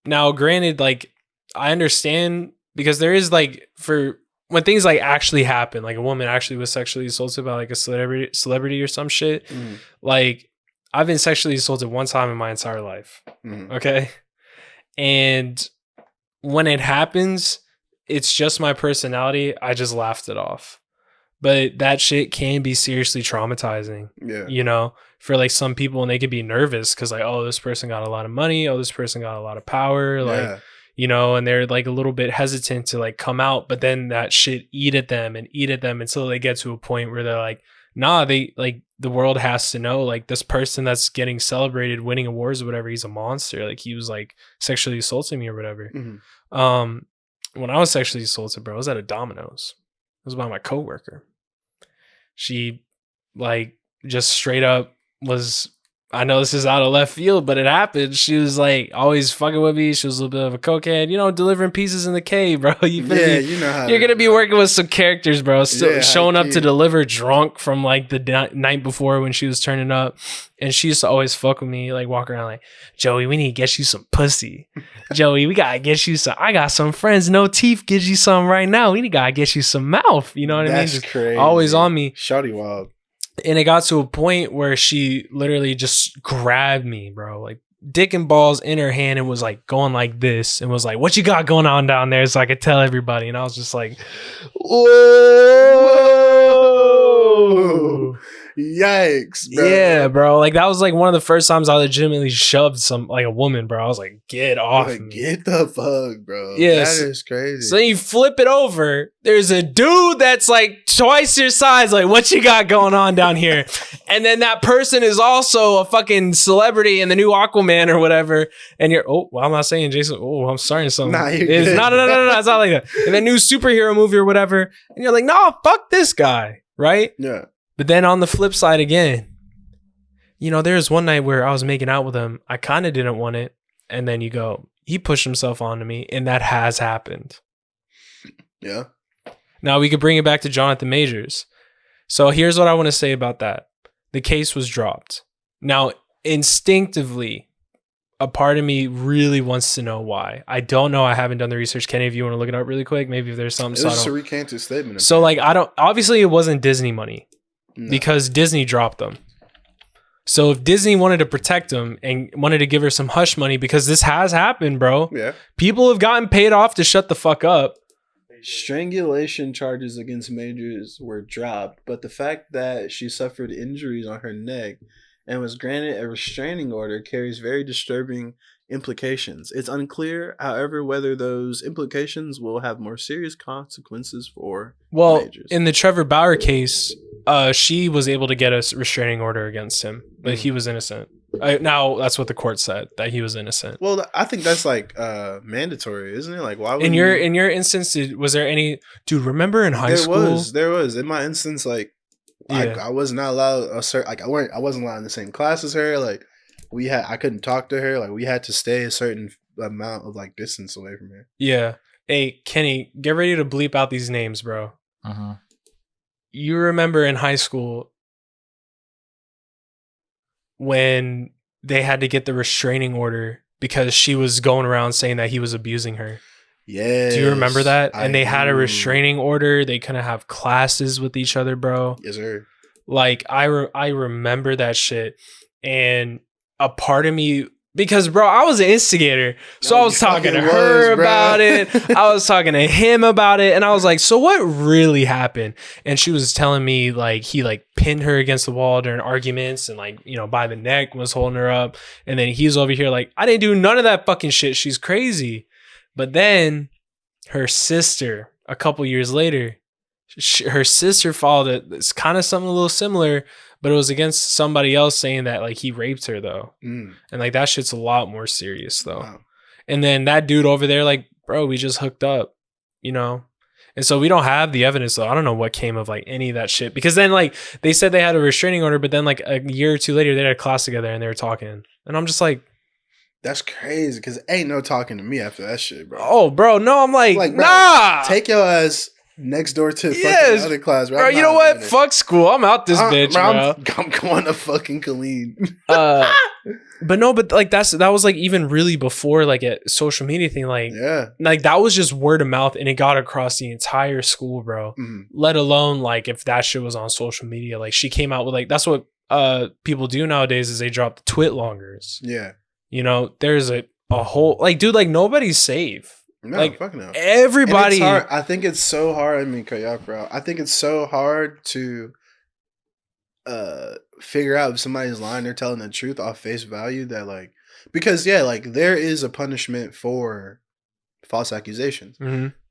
Now, granted, like I understand, because there is like, for when things like actually happen, like a woman actually was sexually assaulted by like a celebrity or some shit. Like I've been sexually assaulted one time in my entire life. Okay. And when it happens, it's just my personality. I just laughed it off. But that shit can be seriously traumatizing. Yeah. You know, for like some people, and they could be nervous because like, oh, this person got a lot of money. Oh, this person got a lot of power. Like, you know, and they're like a little bit hesitant to like come out, but then that shit eat at them until they get to a point where they're like, nah, they like the world has to know, like this person that's getting celebrated, winning awards or whatever, he's a monster. Like he was like sexually assaulting me or whatever. When I was sexually assaulted, bro, I was at a Domino's. It was by my coworker. She like just straight up was, I know this is out of left field, but it happened. She was like always fucking with me. She was a little bit of a cokehead, you know, delivering pieces in the cave, bro. You know how you're gonna be working with some characters, bro. Still showing up to deliver drunk from like the night before when she was turning up, and she used to always fuck with me, like walk around like, Joey, we need to get you some pussy. Joey, we gotta get you some. I got some friends, no teeth, get you some right now. We gotta get you some mouth. You know what I mean? Just crazy. Always on me. Shawty wild. And it got to a point where she literally just grabbed me, bro, like dick and balls in her hand, and was like going like this and was like, what you got going on down there? So I could tell everybody. And I was just like, whoa. Yikes, bro. Yeah, bro. Like that was like one of the first times I legitimately shoved a woman, bro. I was like, get off Like, me. get the fuck, bro. Yes. That is crazy. So you flip it over. There's a dude that's like twice your size. Like, what you got going on down here? And then that person is also a fucking celebrity in the new Aquaman or whatever. And you're, oh, well, I'm not saying Jason. Oh, I'm starting something. Nah, you're It's good. no. It's not like that. In the new superhero movie or whatever. And you're like, no, fuck this guy. Right? Yeah. But then on the flip side again, you know, there was one night where I was making out with him. I kind of didn't want it. And then you go, he pushed himself onto me. And that has happened. Yeah. Now we could bring it back to Jonathan Majors. So here's what I want to say about that. The case was dropped. Now, instinctively, a part of me really wants to know why. I don't know. I haven't done the research. Kenny, if you want to look it up really quick, maybe if there's something. It was just a recanted statement. So like, I don't, obviously it wasn't Disney money because Disney dropped them. So if Disney wanted to protect them and wanted to give her some hush money, because this has happened, bro. Yeah. People have gotten paid off to shut the fuck up. Strangulation charges against Majors were dropped, but the fact that she suffered injuries on her neck and was granted a restraining order carries very disturbing implications. It's unclear, however, whether those implications will have more serious consequences for Majors. In the Trevor Bauer case, she was able to get a restraining order against him, but he was innocent. Now that's what the court said, that he was innocent. Well, I think that's like mandatory, isn't it? Like, why would in your instance, was there any dude? Remember in high school, there was in my instance, like, yeah. I was not allowed I wasn't allowed in the same class as her. Like, I couldn't talk to her. Like, we had to stay a certain amount of like distance away from her. Yeah. Hey, Kenny, get ready to bleep out these names, bro. You remember in high school when they had to get the restraining order because she was going around saying that he was abusing her? Yeah. Do you remember that? And they had a restraining order. They couldn't have classes with each other, bro. Yes, sir. Like, I remember that shit. And a part of me, because, bro, I was an instigator. So I was talking to her about it. I was talking to him about it. And I was like, so what really happened? And she was telling me, like, he, like, pinned her against the wall during arguments and, like, you know, by the neck was holding her up. And then he's over here like, I didn't do none of that fucking shit. She's crazy. But then her sister, a couple years later, her sister followed it. It's kind of something a little similar, but it was against somebody else saying that like he raped her though. And like that shit's a lot more serious though. Wow. And then that dude over there, like, bro, we just hooked up, you know? And so we don't have the evidence though. I don't know what came of like any of that shit, because then like they said they had a restraining order, but then like a year or two later they had a class together and they were talking. And I'm just like, that's crazy, because ain't no talking to me after that shit, bro. Oh, bro, no, I'm like bro, nah. Take your ass next door to the fucking other class, bro. You know what? Fuck school. I'm out this bitch, bro. I'm going to fucking Colleen. But no, but like that was like even really before like a social media thing. Like, yeah, like that was just word of mouth, and it got across the entire school, bro. Let alone like if that shit was on social media. Like she came out with like, that's what people do nowadays is they drop the twit longers. Yeah. You know, there's a whole like, dude, like nobody's safe. No, like fucking no. Everybody. I think it's so hard. I mean, cut you off, bro. I think it's so hard to figure out if somebody's lying or telling the truth off face value. That like, because yeah, like there is a punishment for false accusations,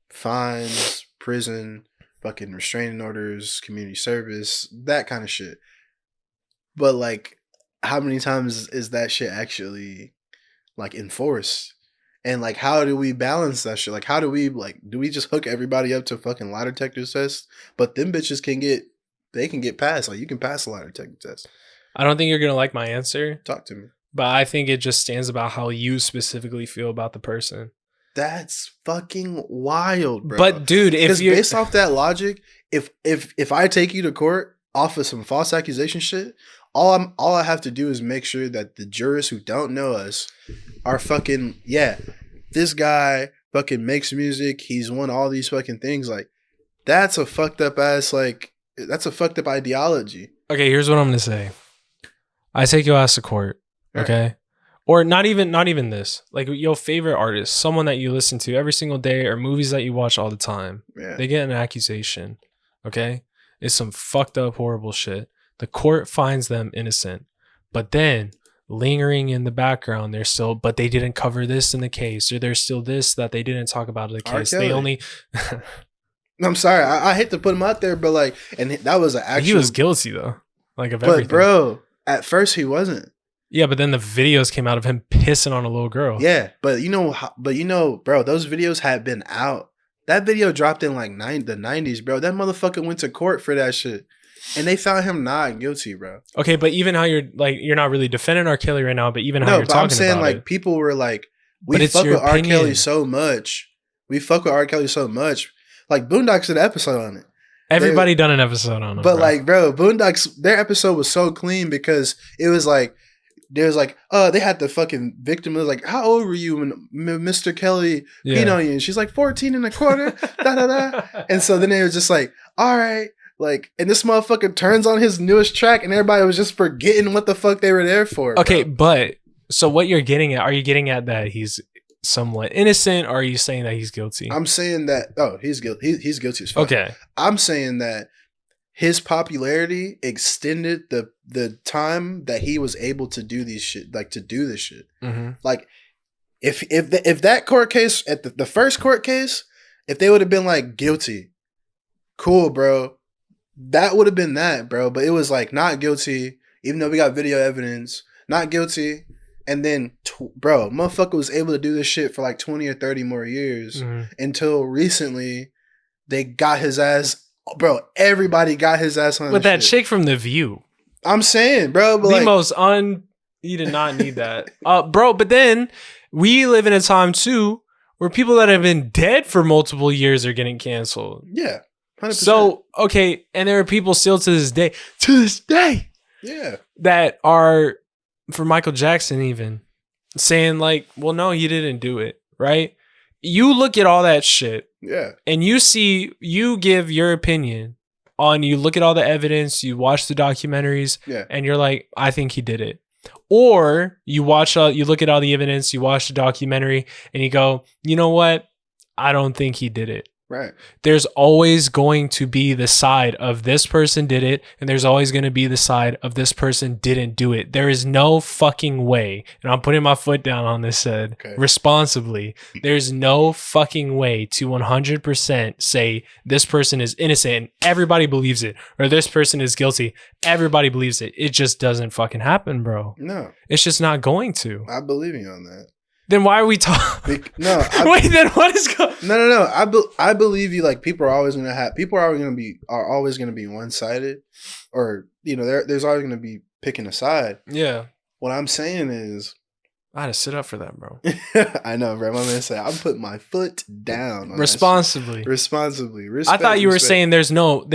fines, prison, fucking restraining orders, community service, that kind of shit. But like, how many times is that shit actually like enforced? And like, how do we balance that shit? Like, how do we do we just hook everybody up to fucking lie detector tests? But them bitches can get passed. Like, you can pass a lie detector test. I don't think you're gonna like my answer. Talk to me. But I think it just stands about how you specifically feel about the person. That's fucking wild, bro. But dude, if you based off that logic, if I take you to court off of some false accusation shit, all I have to do is make sure that the jurors who don't know us are fucking, yeah, this guy fucking makes music. He's won all these fucking things. Like, that's a fucked up ass, like, that's a fucked up ideology. Okay, here's what I'm gonna say. I take your ass to court, okay? Right. Or not even this. Like your favorite artist, someone that you listen to every single day, or movies that you watch all the time. Yeah. They get an accusation, okay? It's some fucked up, horrible shit. The court finds them innocent, but then lingering in the background, but they didn't cover this in the case, or there's still this that they didn't talk about in the R. case. Kelly. They only. I'm sorry, I hate to put him out there, but like, and that was an actual. He was guilty though, like of but everything. Bro, at first he wasn't. Yeah, but then the videos came out of him pissing on a little girl. Yeah, but bro, those videos had been out. That video dropped in like the 90s, bro. That motherfucker went to court for that shit. And they found him not guilty, bro. Okay, but even how you're not really defending R. Kelly right now, but even how you're talking about it. I'm saying like people were like, we fuck with R. Kelly so much. We fuck with R. Kelly so much. Like Boondocks did an episode on it. Everybody done an episode on it. But like, bro, Boondocks, their episode was so clean because it was like, there's like, they had the fucking victim. It was like, how old were you when Mr. Kelly peed on you? And she's like 14 and a quarter. Da, da, da. And so then they were just like, all right. Like, and this motherfucker turns on his newest track and everybody was just forgetting what the fuck they were there for. Okay, but so what you're getting at, are you getting at that he's somewhat innocent, or are you saying that he's guilty? I'm saying that, he's guilty. He's guilty as fuck. Okay. I'm saying that his popularity extended the time that he was able to do these shit, like to do this shit. Mm-hmm. Like if that court case at the first court case, if they would have been like guilty, cool, bro, that would have been that, bro. But it was like not guilty, even though we got video evidence, not guilty. And then, bro, motherfucker was able to do this shit for like 20 or 30 more years until recently they got his ass. Bro, everybody got his ass on with that shit. chick from The View. I'm saying, bro, but you did not need that, bro. But then we live in a time too where people that have been dead for multiple years are getting canceled. Yeah, 100%. So okay, and there are people still to this day, yeah, that are, for Michael Jackson even, saying like, well, no, he didn't do it, right? You look at all that shit. Yeah. And you give your opinion on, you look at all the evidence, you watch the documentaries, and you're like, I think he did it. Or you look at all the evidence, you watch the documentary, and you go, you know what? I don't think he did it. Right. There's always going to be the side of this person did it, and there's always going to be the side of this person didn't do it. There is no fucking way, and I'm putting my foot down on this responsibly. There's no fucking way to 100% say this person is innocent and everybody believes it, or this person is guilty, everybody believes it. It just doesn't fucking happen, bro. No. It's just not going to. I believe you on that. Then why are we talking? No. Wait, then what is going? No. I believe you. Like people are always going to be one sided, or there's always going to be picking a side. Yeah. What I'm saying is, I had to sit up for that, bro. I know, bro. My man said I'm putting my foot down responsibly. Responsibly. I thought you were saying there's no.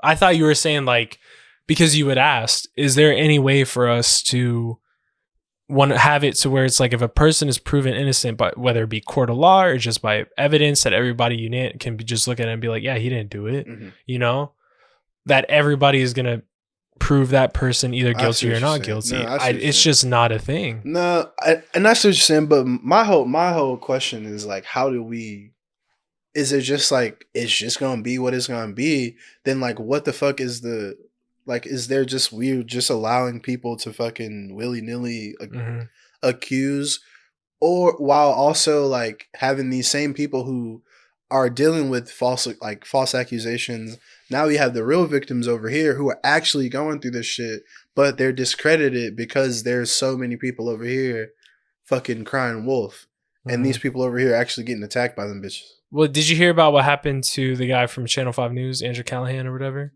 I thought you were saying like, because you had asked, is there any way for us to want to have it to where it's like, if a person is proven innocent, but whether it be court of law or just by evidence that everybody can be just look at it and be like, yeah, he didn't do it, that everybody is gonna prove that person either guilty or not guilty. No, it's just not a thing. No, and that's what you're saying. But my whole question is like, how do we? Is it just like it's just gonna be what it's gonna be? Then like, what the fuck is the? Like, is there we're just allowing people to fucking willy-nilly accuse, or while also like having these same people who are dealing with false accusations. Now we have the real victims over here who are actually going through this shit, but they're discredited because there's so many people over here fucking crying wolf. And these people over here are actually getting attacked by them bitches. Well, did you hear about what happened to the guy from Channel 5 News, Andrew Callahan or whatever?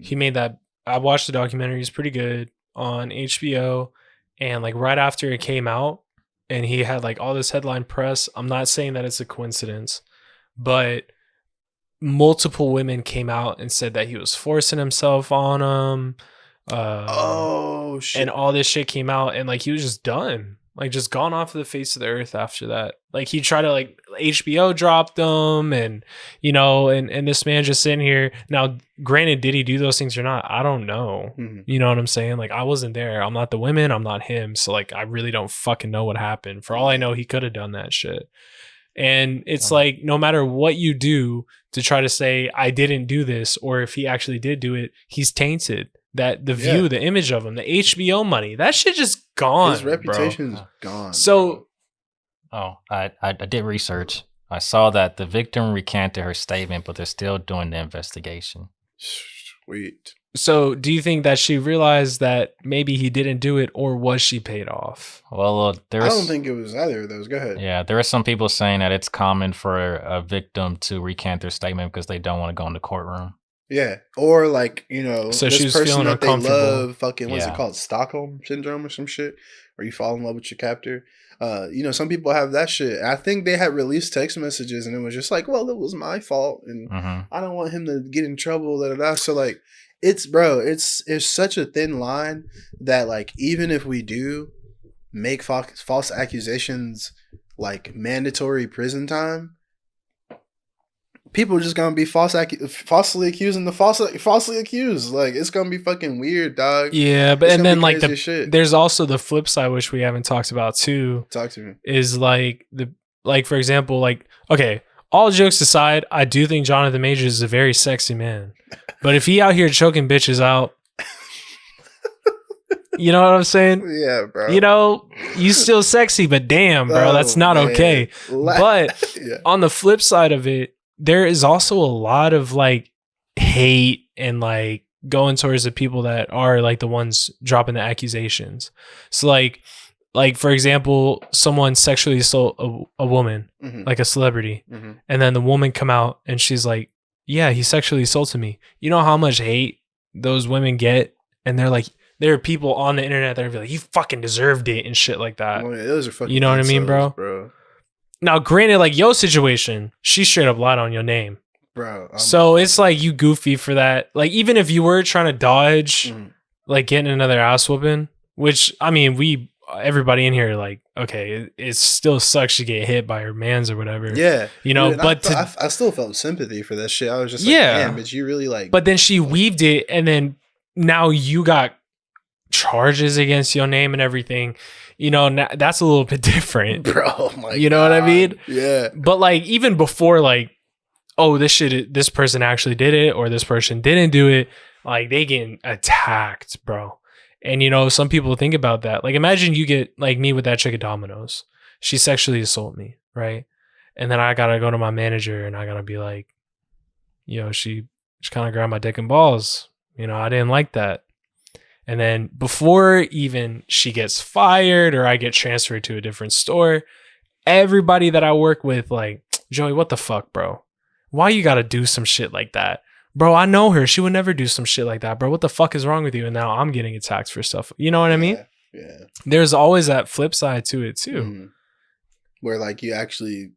He made that. I watched the documentary. It's pretty good on HBO. And like right after it came out and he had like all this headline press, I'm not saying that it's a coincidence, but multiple women came out and said that he was forcing himself on them. Oh, shit. And all this shit came out and like he was just done. Like just gone off of the face of the earth after that. Like he tried to like HBO dropped them and and this man just sitting here. Now, granted, did he do those things or not? I don't know. You know what I'm saying? Like I wasn't there. I'm not the women. I'm not him. So like I really don't fucking know what happened. For all I know, he could have done that shit. And it's like no matter what you do to try to say I didn't do this, or if he actually did do it, he's tainted. that the view, the image of him, the HBO money, that shit just gone. His reputation's bro. gone. So, I did research. I saw that the victim recanted her statement, but they're still doing the investigation. Sweet. So, do you think that she realized that maybe he didn't do it, or was she paid off? Well, I don't think it was either of those. Go ahead. Yeah, there are some people saying that it's common for a victim to recant their statement because they don't want to go in the courtroom. Yeah, or like, you know, So this she was person feeling that they uncomfortable. love, fucking, what's it Yeah. called, Stockholm syndrome or some shit, where you fall in love with your captor. You know, some people have that shit. I think they had released text messages, and it was just like, well, it was my fault, and I don't want him to get in trouble. Da, da, da. So like, it's such a thin line that like, even if we do make false accusations like mandatory prison time, people are just gonna be falsely accusing the falsely accused. Like, it's gonna be fucking weird, dog. Yeah, but It's and gonna then be like crazy as shit. there's also the flip side, which we haven't talked about too. Talk to me. Is like for example, like, okay, all jokes aside, I do think Jonathan Majors is a very sexy man, but if he out here choking bitches out, you know what I'm saying? Yeah, bro. You know, you still sexy, but damn, bro, that's not man. okay. But yeah. on the flip side of it, there is also a lot of like hate and like going towards the people that are like the ones dropping the accusations. So like for example, someone sexually assault a woman, like a celebrity, and then the woman come out and she's like, yeah, he sexually assaulted me. You know how much hate those women get? And they're like, there are people on the internet that are like, you fucking deserved it and shit like that. Well, yeah, those are fucking, you know what I mean, bro? Now, granted, like your situation, she straight up lied on your name. Bro. So it's like you goofy for that. Like, even if you were trying to dodge like getting another ass whooping, which I mean, everybody in here, like, okay, it still sucks to get hit by her mans or whatever. Yeah. You know, dude, but I still felt sympathy for that shit. I was just like, Yeah. damn, bitch, you really like. but then she weaved it, and then now you got charges against your name and everything. You know, that's a little bit different. Bro, my You know what I mean? Yeah. But like, even before, like, oh, this person actually did it, or this person didn't do it, like, they getting attacked, bro. And you know, some people think about that. Like, imagine you get like me with that chick at Domino's. She sexually assaulted me, right? And then I gotta go to my manager and I gotta be like, you know, she kind of grabbed my dick and balls. You know, I didn't like that. And then before even she gets fired or I get transferred to a different store, everybody that I work with, like, Joey, what the fuck, bro? Why you gotta do some shit like that? Bro, I know her. She would never do some shit like that, bro. What the fuck is wrong with you? And now I'm getting attacked for stuff. You know what I mean? Yeah. There's always that flip side to it too. Where like you actually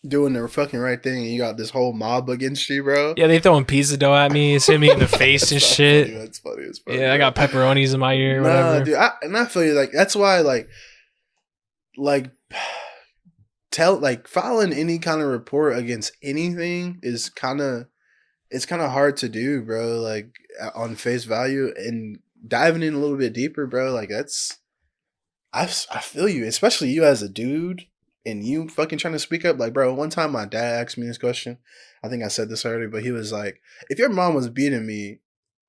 doing the fucking right thing and you got this whole mob against you, bro. Yeah, they throwing pizza dough at me. It's hitting me in the face and shit. Funny. That's funny as fuck. Yeah, I got pepperonis in my ear or whatever. Dude, I feel you. Like, that's why like filing any kind of report against anything is kind of hard to do, bro. Like, on face value, and diving in a little bit deeper, bro. Like, I feel you, especially you as a dude, and you fucking trying to speak up. Like, bro, one time my dad asked me this question. I think I said this already, but he was like, if your mom was beating me,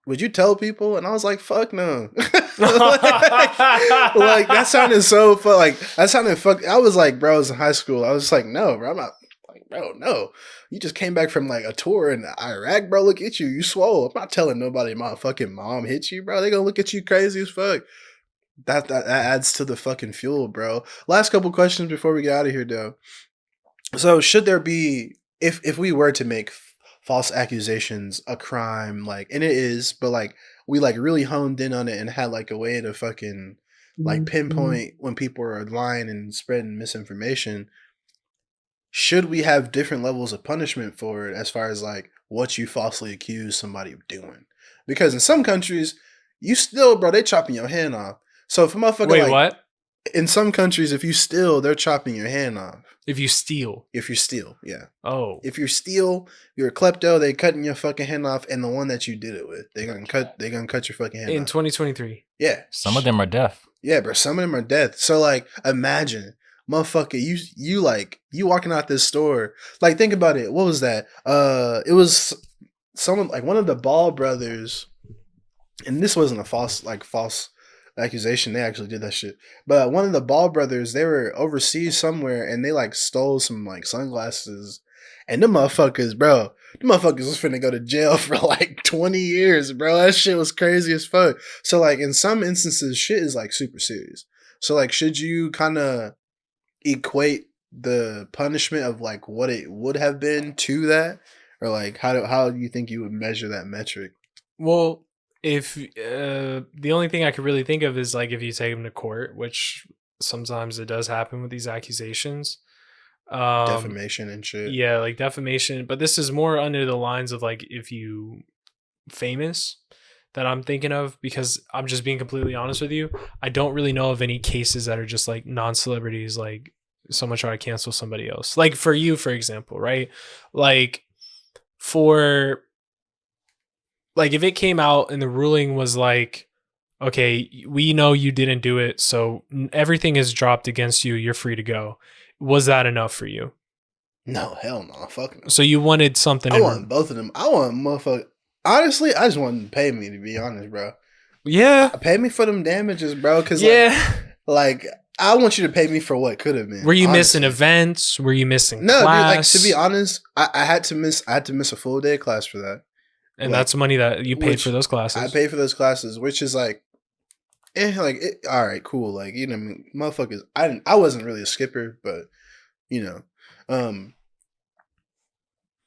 would you tell people? And I was like, fuck no. like, that sounded so fun. Like, that sounded fuck. I was like, bro, I was in high school. I was just like, no, bro. I'm not, like, bro, no. You just came back from like a tour in Iraq, bro. Look at you. You swole. I'm not telling nobody my fucking mom hit you, bro. They gonna look at you crazy as fuck. That adds to the fucking fuel, bro. Last couple questions before we get out of here, though. So, should there be, if we were to make false accusations a crime, like, and it is, but like we like really honed in on it and had like a way to fucking like pinpoint when people are lying and spreading misinformation, should we have different levels of punishment for it as far as like what you falsely accuse somebody of doing? Because in some countries, you still, bro, they chopping your hand off. So if a motherfucker, Wait, like, what? In some countries, if you steal, they're chopping your hand off. If you steal. If you steal, yeah. Oh. If you steal, you're a klepto, they cutting your fucking hand off, and the one that you did it with, they gonna cut your fucking hand in off. 2023. Yeah. Some of them are deaf. Yeah, bro. Some of them are deaf. So like, imagine, motherfucker, you walking out this store. Like, think about it. What was that? It was someone like one of the Ball brothers. and this wasn't a false accusation. They actually did that shit. But one of the Ball brothers, they were overseas somewhere, and they like stole some like sunglasses. And them motherfuckers, bro, them motherfuckers was finna go to jail for like 20 years, bro. That shit was crazy as fuck. So like in some instances, shit is like super serious. So like, should you kind of equate the punishment of like what it would have been to that, or like how do you think you would measure that metric? Well, if the only thing I could really think of is like if you take him to court, which sometimes it does happen with these accusations. Defamation and shit. Yeah, like defamation. But this is more under the lines of like if you famous that I'm thinking of, because I'm just being completely honest with you. I don't really know of any cases that are just like non-celebrities, like someone try to cancel somebody else. Like for you, for example, right? Like for like if it came out and the ruling was like, okay, we know you didn't do it, so everything is dropped against you, you're free to go. Was that enough for you? No, hell no. Fuck no. So you wanted something I want both of them. I want motherfucker. Honestly, I just want them to pay me, to be honest, bro. Yeah. Pay me for them damages, bro. Because yeah. like I want you to pay me for what could have been. Were you honestly. missing events? Were you missing No, class? dude, like to be honest, I had to miss a full day of class for that. And like, that's money that you paid for those classes. I paid for those classes, which is like, all right, cool. Like, you know, motherfuckers. I wasn't really a skipper, but you know,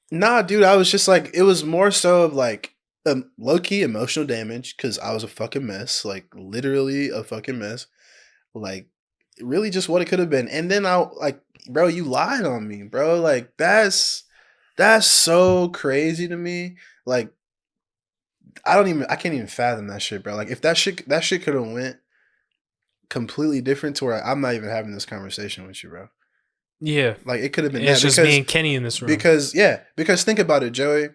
nah, dude. I was just like, it was more so of like low key emotional damage because I was a fucking mess, like literally a fucking mess, like really just what it could have been. And then I like, bro, you lied on me, bro. Like that's so crazy to me. Like I can't even fathom that shit, bro. Like if that shit could have went completely different to where I'm not even having this conversation with you, bro. Yeah. Like it could have been it's just me and Kenny in this room. Because think about it, Joey.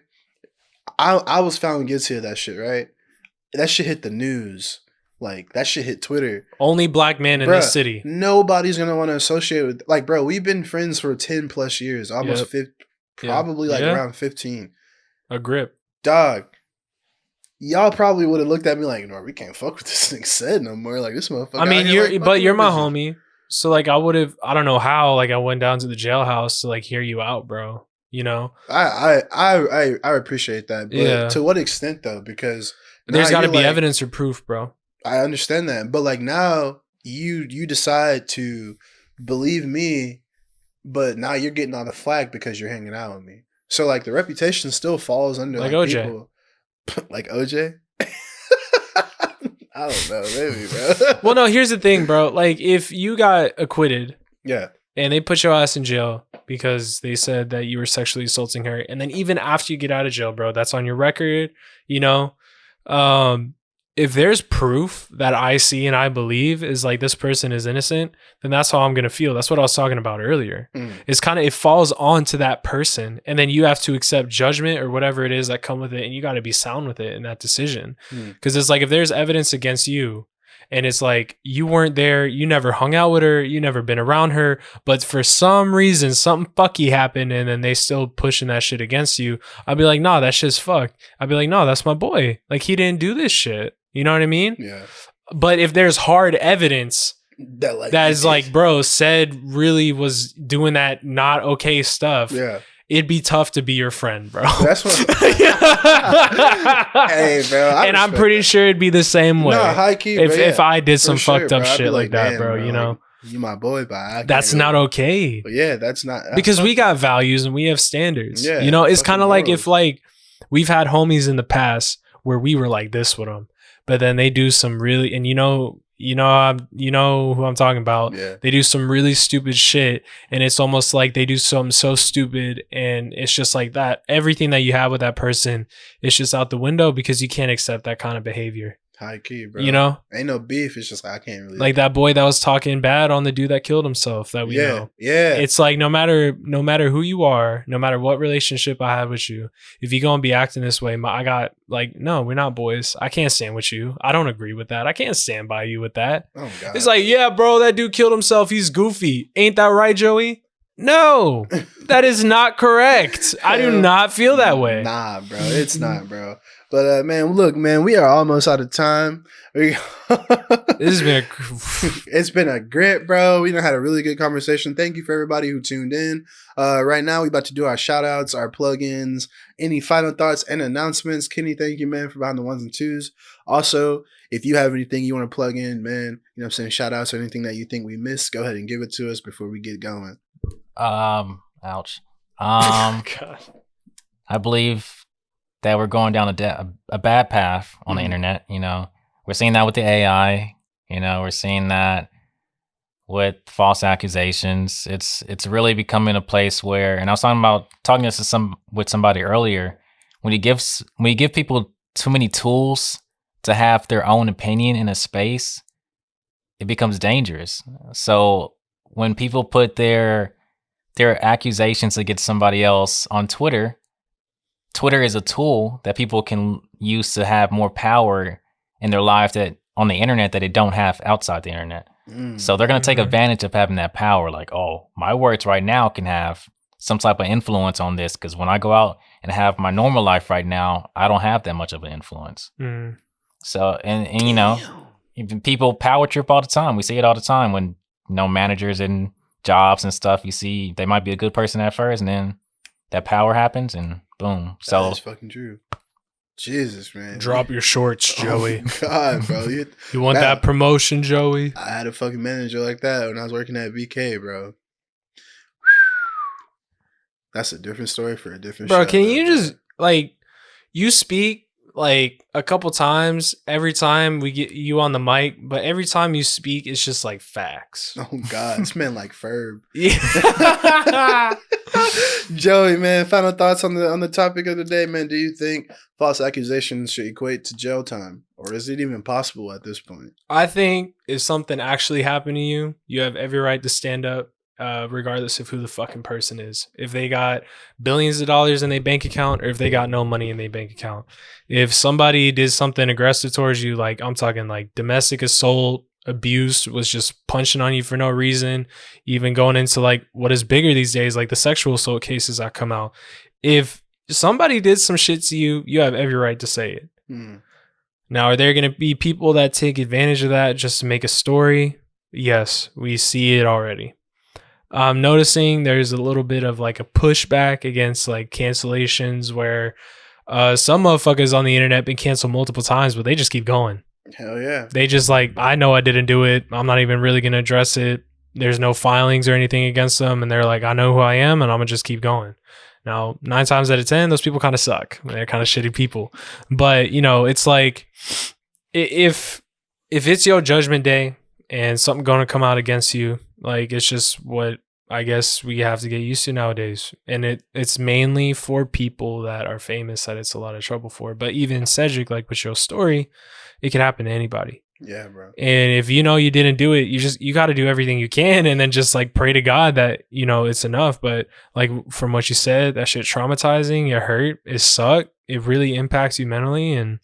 I was found guilty of that shit, right? That shit hit the news. Like that shit hit Twitter. Only black man in this city. Nobody's gonna want to associate with, like, bro, we've been friends for 10 plus years, almost probably around 15. A grip. Dog. Y'all probably would have looked at me like, no, we can't fuck with this thing said no more. Like this motherfucker. I mean, you're my homie. So like I don't know how, like I went down to the jailhouse to like hear you out, bro. You know? I appreciate that. But to what extent though? Because there's gotta be evidence or proof, bro. I understand that. But like now you decide to believe me, but now you're getting all the flack because you're hanging out with me. So like the reputation still falls under like OJ. People. Like OJ? I don't know, maybe, bro. Well, no, here's the thing, bro. Like, if you got acquitted, and they put your ass in jail because they said that you were sexually assaulting her, and then even after you get out of jail, bro, that's on your record, you know? If there's proof that I see and I believe is like this person is innocent, then that's how I'm going to feel. That's what I was talking about earlier. It's kind of, it falls onto that person, and then you have to accept judgment or whatever it is that come with it, and you got to be sound with it in that decision. Because it's like if there's evidence against you and it's like you weren't there, you never hung out with her, you never been around her, but for some reason something fucky happened and then they still pushing that shit against you, I'd be like, nah, that shit's fucked. I'd be like, no, that's my boy. Like he didn't do this shit. You know what I mean? Yeah. But if there's hard evidence that is like, bro, said really was doing that not okay stuff, it'd be tough to be your friend, bro. That's what. Hey, bro. And I'm pretty sure it'd be the same way. No, high key. If I did some fucked up shit like that, bro, you know? You my boy, but that's not okay. But yeah, that's not. Because we got values and we have standards. Yeah, you know, it's kind of like if like we've had homies in the past where we were like this with them. But then they do some really, and you know who I'm talking about. Yeah. They do some really stupid shit, and it's almost like they do something so stupid, and it's just like that. Everything that you have with that person is just out the window because you can't accept that kind of behavior. High key, bro. You know, ain't no beef. It's just like I can't really like that boy that was talking bad on the dude that killed himself. That we know. Yeah. It's like no matter who you are, no matter what relationship I have with you, if you're gonna be acting this way, I got like, no, we're not boys. I can't stand with you. I don't agree with that. I can't stand by you with that. Oh God. It's like, yeah, bro, that dude killed himself. He's goofy. Ain't that right, Joey? No, that is not correct. I do not feel that way. Nah, bro, it's not, bro. But man, look, man, we are almost out of time. This has been It's been a grit, bro. We done had a really good conversation. Thank you for everybody who tuned in. Right now, we about to do our shout outs, our plugins, any final thoughts and announcements. Kenny, thank you, man, for behind the ones and twos. Also, if you have anything you want to plug in, man, you know what I'm saying, shout outs or anything that you think we missed, go ahead and give it to us before we get going. Ouch. God. I believe that we're going down a bad path on the internet. You know, we're seeing that with the AI. You know, we're seeing that with false accusations. It's really becoming a place where, and I was talking this with somebody earlier. When you give people too many tools to have their own opinion in a space, it becomes dangerous. So when people put their accusations against somebody else on Twitter is a tool that people can use to have more power in their life that on the internet that they don't have outside the internet. So they're going to take advantage of having that power. Like, oh, my words right now can have some type of influence on this, because when I go out and have my normal life right now, I don't have that much of an influence. So, and you know, even people power trip all the time. We see it all the time when, you know, managers and jobs and stuff, you see they might be a good person at first, and then that power happens and boom. So that's fucking true. Jesus, man. Drop your shorts, Joey. Oh, God, bro. You want that promotion, Joey? I had a fucking manager like that when I was working at BK, bro. That's a different story for a different show. Bro, can you just, like, you speak, like, a couple times every time we get you on the mic, but every time you speak, it's just, like, facts. Oh, God. This man like Ferb. Yeah. Joey, man, final thoughts on the topic of the day, man. Do you think false accusations should equate to jail time? Or is it even possible at this point? I think if something actually happened to you, you have every right to stand up, regardless of who the fucking person is. If they got billions of dollars in their bank account, or if they got no money in their bank account. If somebody did something aggressive towards you, like I'm talking like domestic assault, abuse, was just punching on you for no reason, even going into like what is bigger these days, like the sexual assault cases that come out. If somebody did some shit to you, you have every right to say it. Now, are there going to be people that take advantage of that just to make a story? Yes, we see it already. I'm noticing there's a little bit of like a pushback against like cancellations where some motherfuckers on the internet been canceled multiple times, but they just keep going. Hell yeah. They just like, I know I didn't do it. I'm not even really going to address it. There's no filings or anything against them. And they're like, I know who I am and I'm going to just keep going. Now, 9 times out of 10, those people kind of suck. They're kind of shitty people. But, you know, it's like, if it's your judgment day and something going to come out against you, like, it's just what I guess we have to get used to nowadays. And it's mainly for people that are famous that it's a lot of trouble for. But even Cedric, like with your story, it can happen to anybody. Yeah, bro. And if you know you didn't do it, you got to do everything you can, and then just like pray to God that, you know, it's enough. But like from what you said, that shit traumatizing, it hurt, it sucked, it really impacts you mentally, and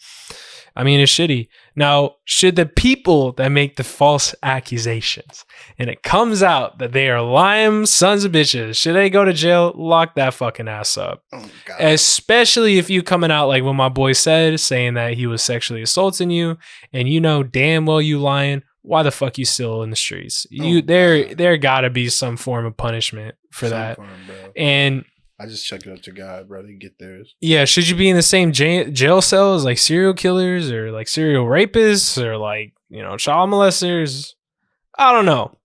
I mean, it's shitty. Now, should the people that make the false accusations and it comes out that they are lying sons of bitches, should they go to jail? Lock that fucking ass up. Oh, God. Especially if you coming out like what my boy said, saying that he was sexually assaulting you, and you know damn well you lying. Why the fuck you still in the streets? There gotta be some form of punishment for that. And I just chuck it up to God, bro, to get theirs. Yeah, should you be in the same jail cell as like serial killers or like serial rapists or like, you know, child molesters? I don't know.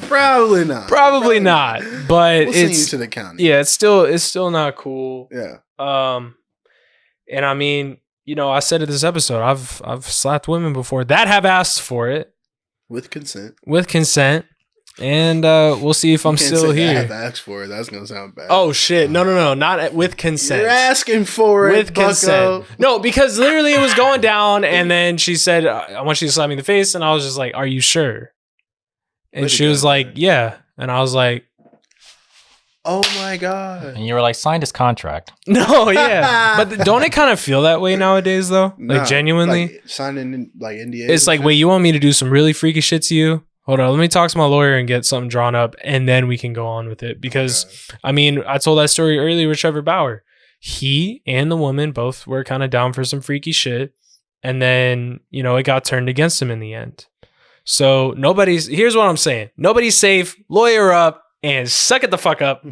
Probably not. Probably not. But we'll send you to the county. Yeah, it's still not cool. Yeah. And I mean, you know, I said in this episode, I've slapped women before that have asked for it with consent. And we'll see if I'm still here. I have asked for it. That's gonna sound bad. Oh shit! No, not with consent. You're asking for it with consent. No, because literally it was going down, and then she said, "I want you to slap me in the face," and I was just like, "Are you sure?" And she was like, "Yeah," and I was like, "Oh my God!" And you were like, "Sign this contract." No, yeah, but don't it kind of feel that way nowadays, though? Like genuinely, like signing like NDAs. It's like, wait, you want me to do some really freaky shit to you? Hold on, let me talk to my lawyer and get something drawn up, and then we can go on with it. Because, I mean, I told that story earlier with Trevor Bauer. He and the woman both were kind of down for some freaky shit, and then, you know, it got turned against him in the end. So here's what I'm saying. Nobody's safe. Lawyer up and suck it the fuck up.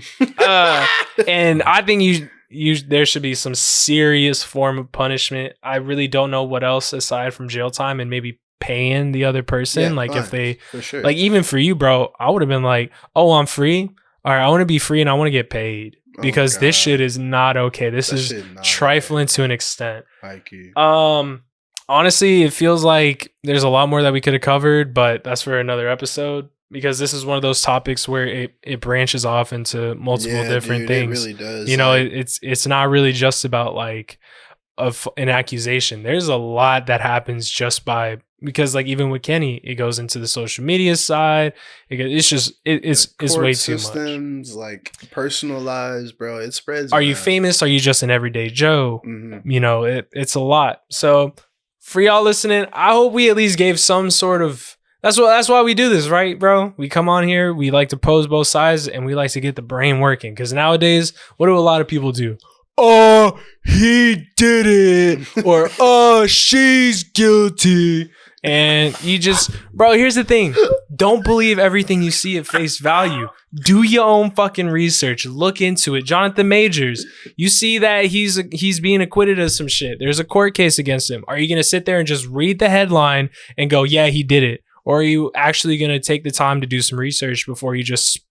And I think there should be some serious form of punishment. I really don't know what else aside from jail time and maybe paying the other person. Like if they, for sure. like even for you, bro, I would have been like, oh, I'm free. All right, I want to be free and I want to get paid because this shit is not okay. This is trifling to an extent. Honestly, it feels like there's a lot more that we could have covered, but that's for another episode because this is one of those topics where it branches off into multiple different things. It really does. You know, it's not really just about like an accusation. There's a lot that happens just by because like even with Kenny, it goes into the social media side. It's way too much. Like personal lives, bro. It spreads. Are you famous? Are you just an everyday Joe? Mm-hmm. You know, it's a lot. So for y'all listening, I hope we at least gave some sort of. That's why we do this, right, bro? We come on here, we like to pose both sides, and we like to get the brain working. Because nowadays, what do a lot of people do? Oh, he did it, or oh, she's guilty. And you just, bro, here's the thing. Don't believe everything you see at face value. Do your own fucking research. Look into it. Jonathan Majors, you see that he's being acquitted of some shit. There's a court case against him. Are you going to sit there and just read the headline and go, yeah, he did it? Or are you actually going to take the time to do some research before you just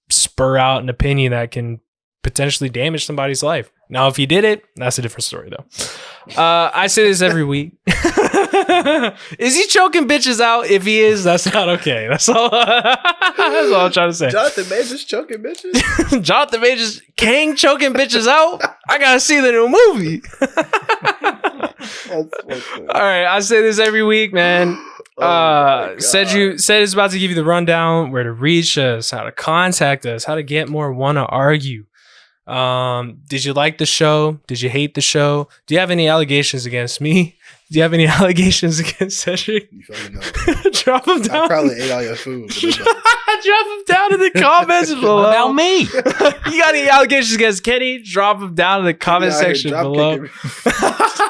spur out an opinion that can potentially damage somebody's life? Now, if he did it, that's a different story, though. I say this every week. Is he choking bitches out? If he is, that's not okay. That's all I'm trying to say. Jonathan Majors choking bitches? Jonathan Majors, Kang choking bitches out? I got to see the new movie. All right, I say this every week, man. Said it's about to give you the rundown, where to reach us, how to contact us, how to get more Wanna Argue. Did you like the show? Did you hate the show? Do you have any allegations against me? Do you have any allegations against Cedric? You fucking know. Drop them down. I probably ate all your food. Drop them down in the comments below. About me. You got any allegations against Kenny? Drop them down in the comment section below.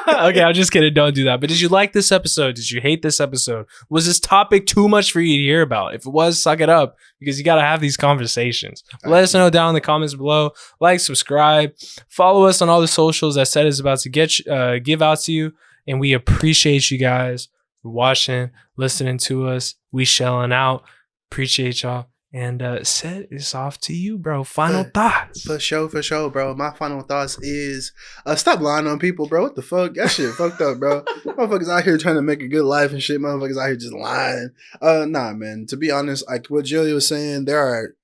Okay, I'm just kidding. Don't do that. But did you like this episode? Did you hate this episode? Was this topic too much for you to hear about? If it was, suck it up, because you got to have these conversations. Let us know down in the comments below. Like, subscribe, follow us on all the socials that Seth is about to give out to you. And we appreciate you guys for watching, listening to us. We shelling out. Appreciate y'all. And Seth, it's off to you, bro. Final thoughts. For sure, bro. My final thoughts is stop lying on people, bro. What the fuck? That shit fucked up, bro. Motherfuckers out here trying to make a good life and shit. Motherfuckers out here just lying. Nah, man. To be honest, like what Julia was saying, there are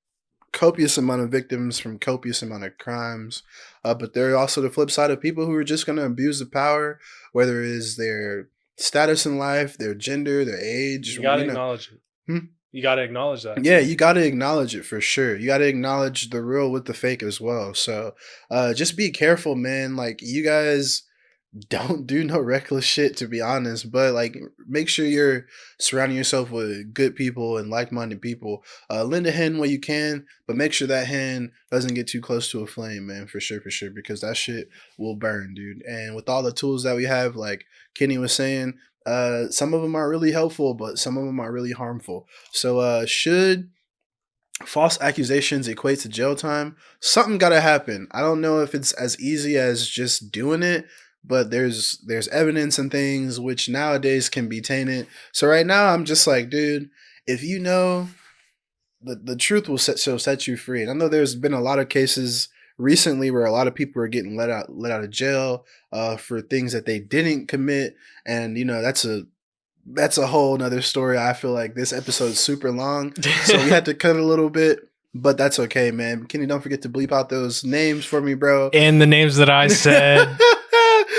copious amount of victims from copious amount of crimes. But there are also the flip side of people who are just going to abuse the power, whether it is their status in life, their gender, their age. You got to acknowledge it. You got to acknowledge that. Yeah, you got to acknowledge it for sure. You got to acknowledge the real with the fake as well. So just be careful, man. Like, you guys don't do no reckless shit, to be honest. But, like, make sure you're surrounding yourself with good people and like-minded people. Lend a hand when you can, but make sure that hand doesn't get too close to a flame, man, for sure, because that shit will burn, dude. And with all the tools that we have, like Kenny was saying, some of them are really helpful, but some of them are really harmful. So should false accusations equate to jail time, something gotta happen. I don't know if it's as easy as just doing it, but there's evidence and things which nowadays can be tainted. So right now I'm just like, dude, if you know, the truth will set you free. And I know there's been a lot of cases recently where a lot of people are getting let out of jail for things that they didn't commit. And you know, that's a whole nother story. I feel like this episode is super long, so we had to cut a little bit, but that's okay, man. Kenny, don't forget to bleep out those names for me, bro. And the names that I said.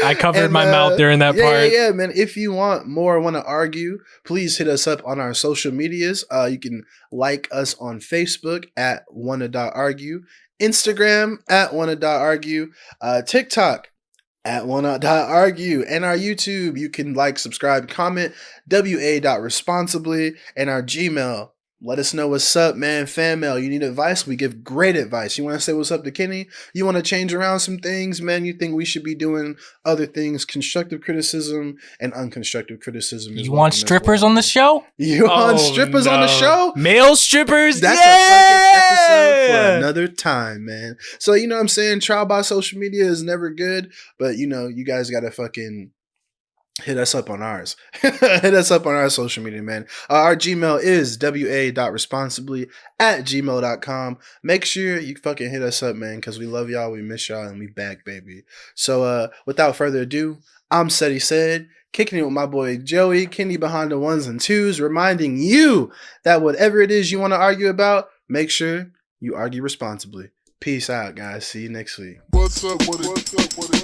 I covered my mouth during that part. Yeah, man. If you want more Wanna Argue, please hit us up on our social medias. You can like us on Facebook at wanna.argue, Instagram at wanna.argue, TikTok at wanna.argue, and our YouTube. You can like, subscribe, comment, wa.responsibly, and our Gmail, Let us know what's up, man. Fan mail. You need advice? We give great advice. You want to say what's up to Kenny? You want to change around some things, man? You think we should be doing other things? Constructive criticism and unconstructive criticism. You want strippers on the show? You want strippers on the show? Male strippers? That's a fucking episode for another time, man. So, you know what I'm saying? Trial by social media is never good, but, you know, you guys got to fucking hit us up on ours. Hit us up on our social media, man. Our Gmail is wa.responsibly@gmail.com. Make sure you fucking hit us up, man, because we love y'all, we miss y'all, and we back, baby. So without further ado, I'm Seti Said, kicking it with my boy Joey, Kenny behind the ones and twos, reminding you that whatever it is you want to argue about, make sure you argue responsibly. Peace out, guys. See you next week. What's up with it? What's up with it?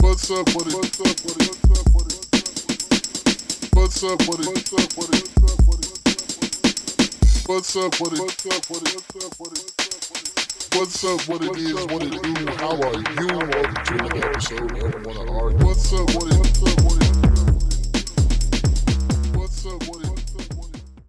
What's up with it? What's up with it? What's up with it? What's up with it? What's up with it? What's up with it? What's up with it is what it do. How are you? Welcome to another episode of I Wanna Argue. What's up with it?